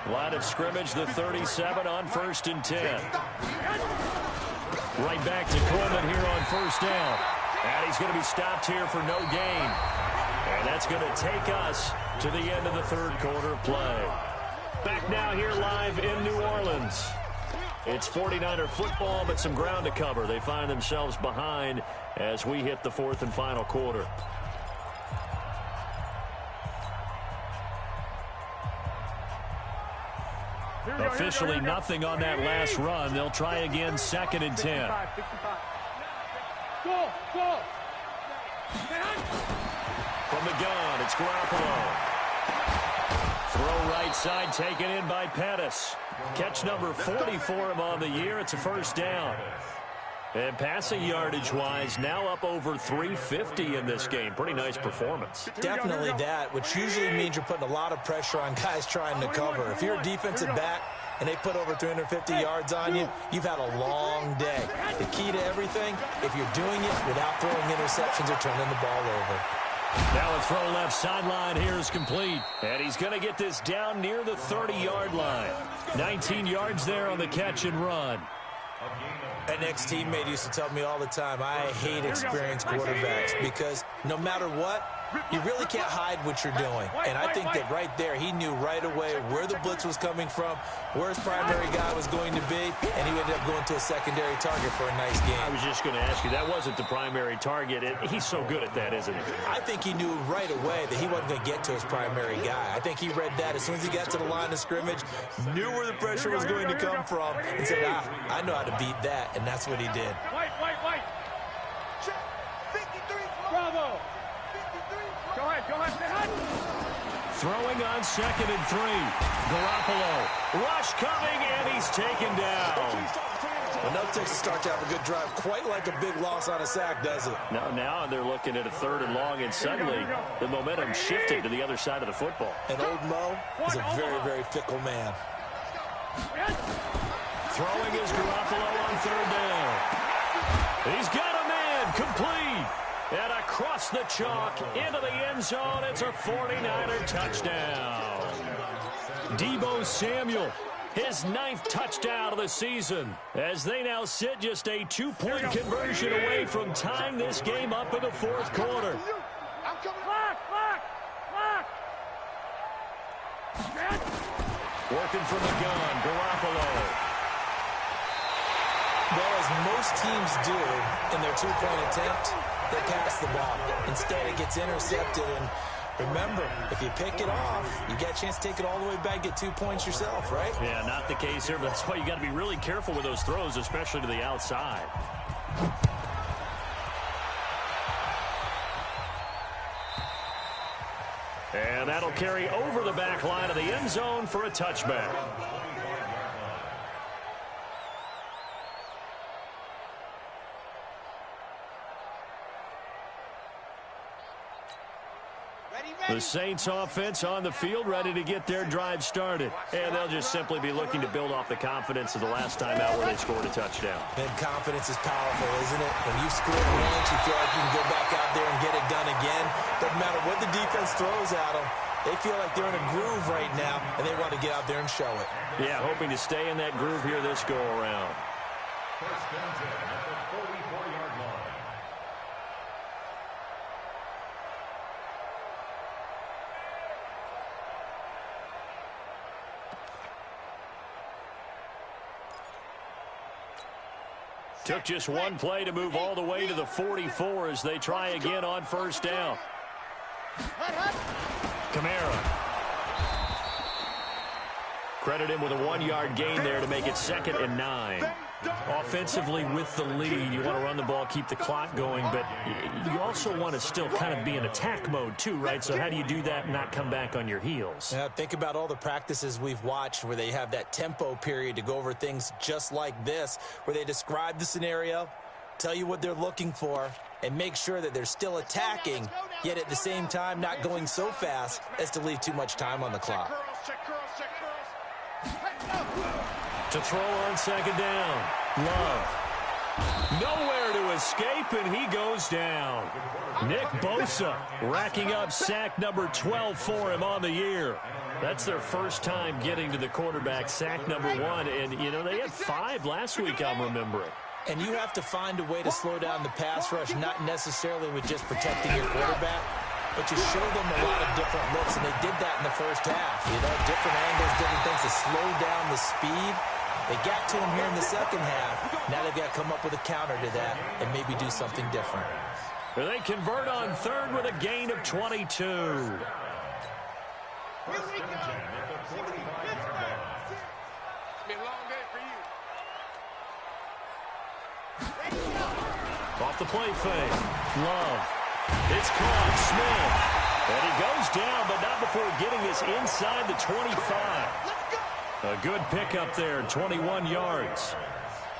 Line of scrimmage, the 37 on 1st and 10. Right back to Coleman here on first down. And he's going to be stopped here for no gain. And that's going to take us to the end of the 3rd quarter of play. Back now here live in New Orleans. It's 49er football, but some ground to cover. They find themselves behind as we hit the 4th and final quarter. Officially nothing on that last run. They'll try again, 2nd and 10. Go, go. From the gun, it's Garoppolo. Throw right side, taken in by Pettis. Catch number 40 for him on the year. It's a first down. And passing yardage-wise, now up over 350 in this game. Pretty nice performance. Definitely that, which usually means you're putting a lot of pressure on guys trying to cover. If you're a defensive back and they put over 350 yards on you, you've had a long day. The key to everything, if you're doing it without throwing interceptions or turning the ball over. Now a throw left sideline here is complete. And he's going to get this down near the 30-yard line. 19 yards there on the catch and run. An ex-teammate used to tell me all the time, I hate experienced quarterbacks because no matter what, you really can't hide what you're doing. And I think that right there, he knew right away where the blitz was coming from, where his primary guy was going to be, and he ended up going to a secondary target for a nice game. I was just going to ask you, that wasn't the primary target. He's so good at that, isn't he? I think he knew right away that he wasn't going to get to his primary guy. I think he read that as soon as he got to the line of scrimmage, knew where the pressure was going to come from, and said, I know how to beat that, and that's what he did. White. Check. 53. Bravo. Go ahead. Throwing on 2nd and 3. Garoppolo. Rush coming, and he's taken down. Enough takes to start to have a good drive. Quite like a big loss on a sack, does it? Now they're looking at a 3rd and long, and suddenly the momentum shifted to the other side of the football. And old Mo is a very, very fickle man. Throwing is Garoppolo on 3rd down. He's got a man, complete. And across the chalk into the end zone, it's a 49er touchdown. Deebo Samuel, his 9th touchdown of the season, as they now sit just a 2-point conversion away from tying this game up in the 4th quarter. Working from the gun, Garoppolo. Well, as most teams do in their 2-point attempt, they pass the ball. Instead, it gets intercepted, and Remember, if you pick it off, you get a chance to take it all the way back, get 2 points yourself, right? Yeah, not the case here, but that's why you got to be really careful with those throws, especially to the outside. And that'll carry over the back line of the end zone for a touchback. The Saints offense on the field, ready to get their drive started. And they'll just simply be looking to build off the confidence of the last time out where they scored a touchdown. And confidence is powerful, isn't it? When you score once, you feel like you can go back out there and get it done again. Doesn't matter what the defense throws at them. They feel like they're in a groove right now, and they want to get out there and show it. Yeah, hoping to stay in that groove here this go-around. First down at the 44-yard line. Took just one play to move all the way to the 44 as they try again on first down. Kamara. Credit him with a 1-yard gain there to make it 2nd and 9. Offensively with the lead, you want to run the ball, keep the clock going, but you also want to still kind of be in attack mode too, right? So how do you do that and not come back on your heels? Yeah, think about all the practices we've watched where they have that tempo period to go over things just like this, where they describe the scenario, tell you what they're looking for, and make sure that they're still attacking, yet at the same time not going so fast as to leave too much time on the clock. To throw on second down. Love. Nowhere to escape, and he goes down. Nick Bosa racking up sack number 12 for him on the year. That's their first time getting to the quarterback, sack number 1. And, you know, they had 5 last week, I'm remembering. And you have to find a way to slow down the pass rush, not necessarily with just protecting your quarterback, but you show them a lot of different looks, and they did that in the first half. You know, different angles, different things to slow down the speed. They got to him here in the second half. Now they've got to come up with a counter to that and maybe do something different. They convert on third with a gain of 22. Here we go. It's been a long day for you. Off the play fake. Love. It's caught. Smith. And he goes down, but not before getting this inside the 25. A good pickup there, 21 yards.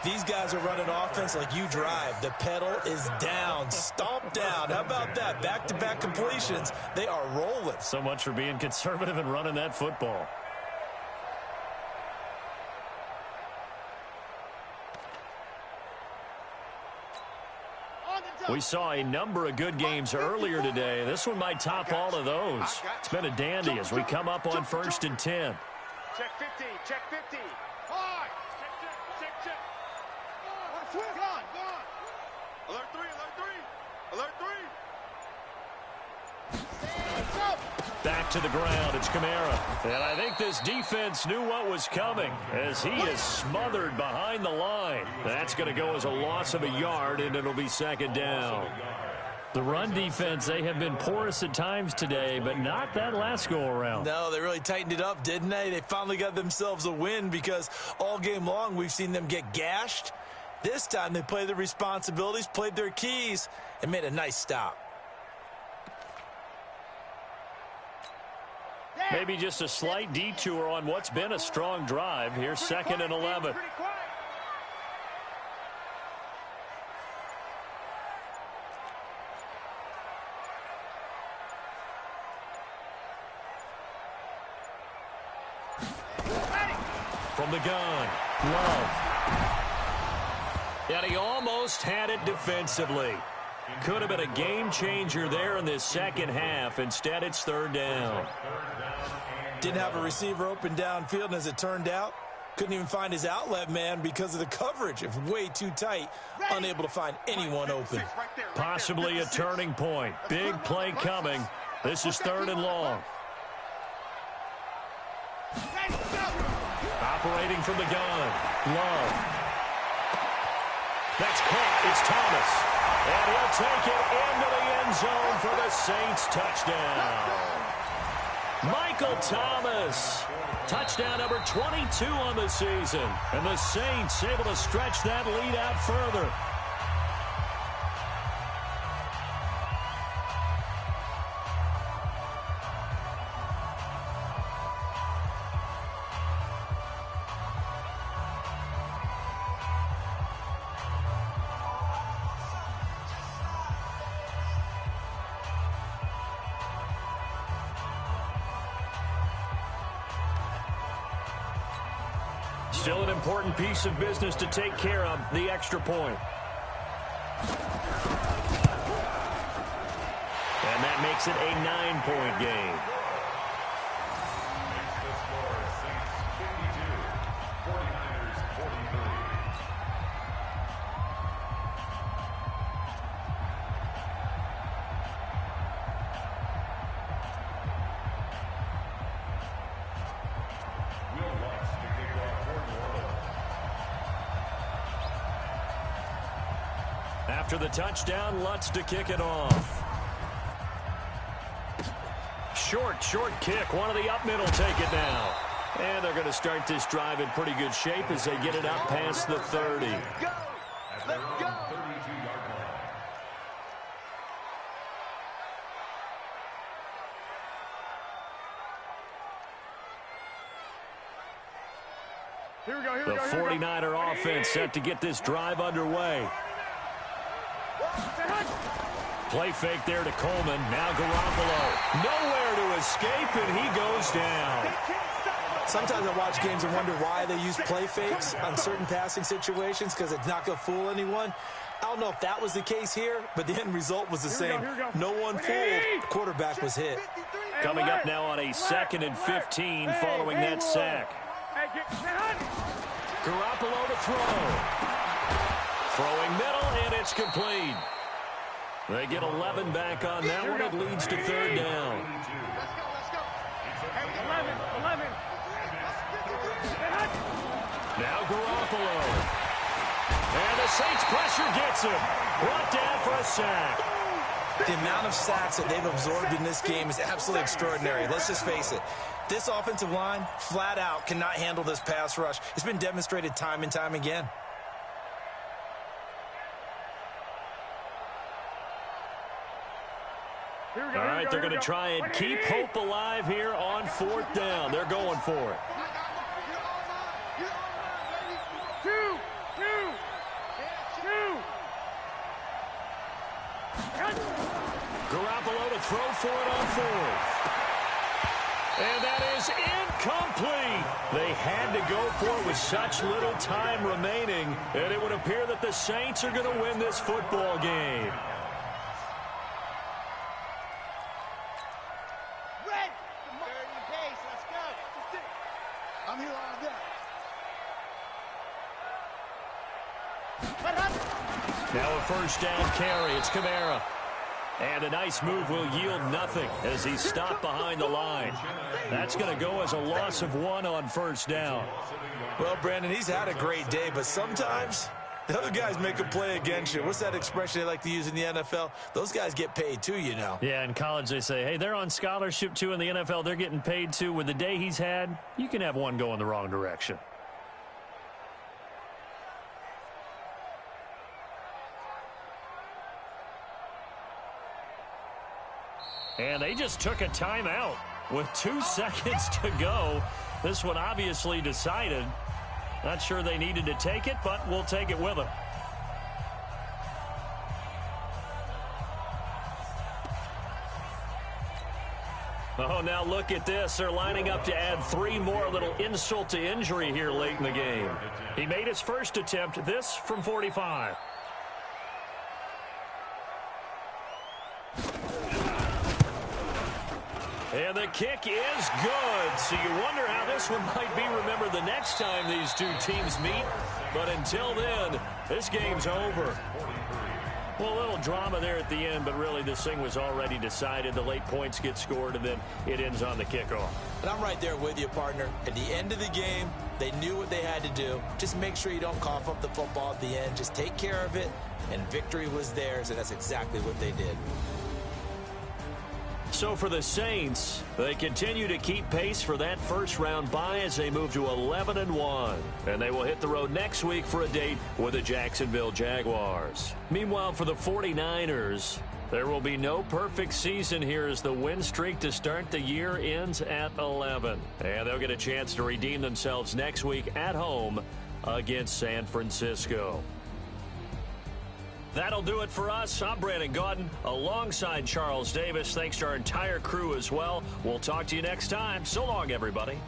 These guys are running offense like you drive. The pedal is down, stomp down. How about that? Back-to-back completions. They are rolling. So much for being conservative and running that football. We saw a number of good games earlier today. This one might top all of those. It's been a dandy as we come up on 1st and 10. Check 50, check 50. Hard. Check. Gone. Alert 3, alert 3. Back to the ground, it's Kamara. And I think this defense knew what was coming as he is smothered behind the line. That's going to go as a loss of a yard, and it'll be 2nd down. The run defense, they have been porous at times today, but not that last go-around. No, they really tightened it up, didn't they? They finally got themselves a win because all game long we've seen them get gashed. This time they played their responsibilities, played their keys, and made a nice stop. Maybe just a slight detour on what's been a strong drive. Here's 2nd and 11. From the gun, Love. And he almost had it defensively. Could have been a game changer there in this second half. Instead, it's 3rd down. Didn't have a receiver open downfield, and as it turned out, couldn't even find his outlet man because of the coverage. It was way too tight, unable to find anyone open. Possibly a turning point. Big play coming. This is 3rd and long. Operating from the gun. Love. That's caught. It's Thomas. And he'll take it into the end end zone for the Saints touchdown. Michael Thomas, touchdown number 22 on the season. And the Saints able to stretch that lead out further. Still an important piece of business to take care of, the extra point. And that makes it a 9-point game. After the touchdown, Lutz to kick it off. Short kick. One of the up middle take it now. And they're going to start this drive in pretty good shape as they get it up past the 30. Go! Let's go! Here we go, The 49er offense set to get this drive underway. Play fake there to Coleman. Now Garoppolo. Nowhere to escape, and he goes down. Sometimes I watch games and wonder why they use play fakes on certain passing situations because it's not going to fool anyone. I don't know if that was the case here, but the end result was the same. No one fooled. The quarterback was hit. Coming up now on a 2nd and 15 following that sack. Garoppolo to throw. Throwing middle, and it's complete. They get 11 back on that one. It leads to 3rd down. Let's go. 11. Now Garoppolo. And the Saints pressure gets him. Brought down for a sack. The amount of sacks that they've absorbed in this game is absolutely extraordinary. Let's just face it. This offensive line, flat out, cannot handle this pass rush. It's been demonstrated time and time again. All right, they're going to try and keep hope alive here on 4th down. They're going for it. Two. Garoppolo to throw for it on 4th. And that is incomplete. They had to go for it with such little time remaining, and it would appear that the Saints are going to win this football game. I'm here all day. Now a 1st down carry. It's Kamara. And a nice move will yield nothing as he's stopped behind the line. That's going to go as a loss of 1 on 1st down. Well, Brandon, he's had a great day, but sometimes the other guys make a play against you. What's that expression they like to use in the NFL? Those guys get paid too, you know. Yeah, in college they say, hey, they're on scholarship too. In the NFL, they're getting paid too. With the day he's had, you can have one go in the wrong direction. And they just took a timeout with 2 seconds to go. This one obviously decided. Not sure they needed to take it, but we'll take it with them. Oh, now look at this. They're lining up to add 3 more. A little insult to injury here late in the game. He made his first attempt, this from 45. And the kick is good. So you wonder how this one might be remembered the next time these two teams meet. But until then, this game's over. Well, a little drama there at the end, but really this thing was already decided. The late points get scored, and then it ends on the kickoff. And I'm right there with you, partner. At the end of the game, they knew what they had to do. Just make sure you don't cough up the football at the end. Just take care of it, and victory was theirs, and that's exactly what they did. So for the Saints, they continue to keep pace for that first-round bye as they move to 11-1. And they will hit the road next week for a date with the Jacksonville Jaguars. Meanwhile, for the 49ers, there will be no perfect season here as the win streak to start the year ends at 11. And they'll get a chance to redeem themselves next week at home against San Francisco. That'll do it for us. I'm Brandon Gaudin alongside Charles Davis. Thanks to our entire crew as well. We'll talk to you next time. So long, everybody.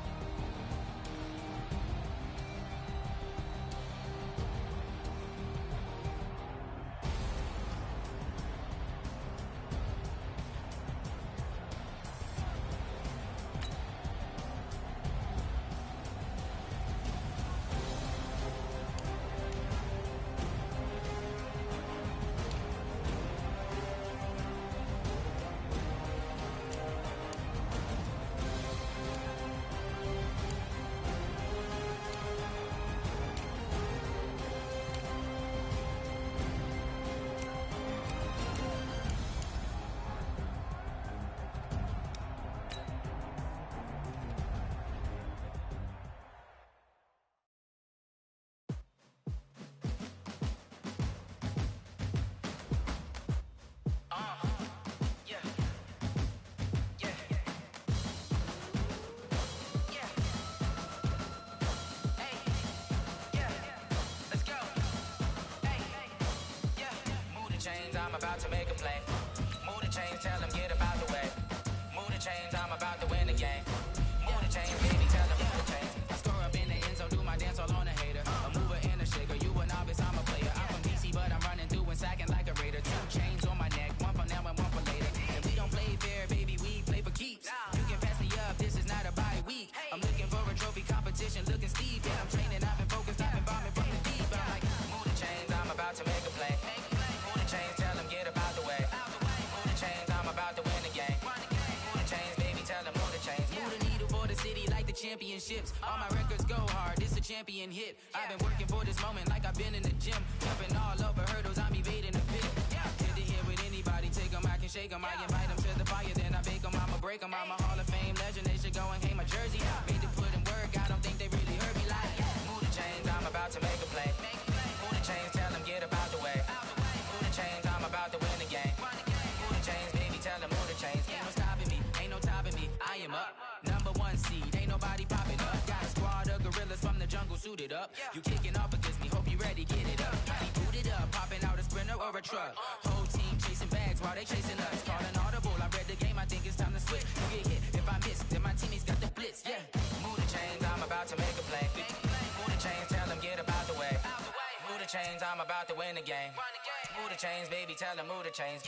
I'm about to make a play. Move the chains, tell them get about the way. Move the chains, I'm about to win the game. Move the chains, baby, tell them move the chains. I score up in the end zone, do my dance all on a hater. A mover and a shaker, you a novice, I'm a player. I'm from DC, but I'm running through and sacking like a raider. 2 chains on my neck, one for now and one for later. And we don't play fair, baby, we play for keeps. You can pass me up, this is not a bye week. I'm looking for a trophy competition, looking steep. And I'm training, I've been focused, I've been bombing from the deep. I'm like, move the chains, I'm about to make a play. Move the chains, tell them get about the way. Move the chains, I'm about to win the game. Move the chains, baby, tell them move the chains. Move the needle for the city like the championships. All my records go hard, this a champion hit. I've been working for this moment like I've been in the gym. Jumping all over hurdles, I'm evading the pit. Hit to hit with anybody, take them, I can shake them. I invite them to the fire, then I bake them, I'ma break them. I'm a Hall of Fame legend, they should go and hang my jersey. Made to put in work, I don't think they really heard me like. Move the chains, I'm about to make a play. Move the chains, tell them get about the way. Move the chains, I'm about to win the game. Move the chains, baby, tell them move the chains. Ain't no stopping me, ain't no topping me. I am up, #1 seed, ain't nobody popping up. Got a squad of gorillas from the jungle suited up. You kicking off against me, hope you ready, get it up. He booted up, popping out a sprinter or a truck. Whole team chasing bags while they chasing us. Calling audible, I read the game, I think it's time to switch. You get hit, if I miss, then my teammates got the blitz, yeah. Move the chains, I'm about to make a play. Move the chains, tell them get about the way. Move the chains, I'm about to win the game. Move the chains, baby, tell them move the chains.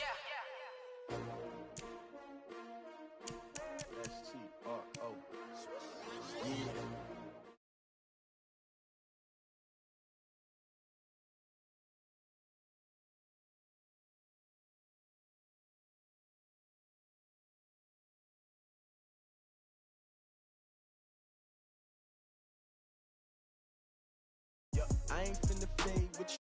STRO. Yeah. I ain't finna fade with you.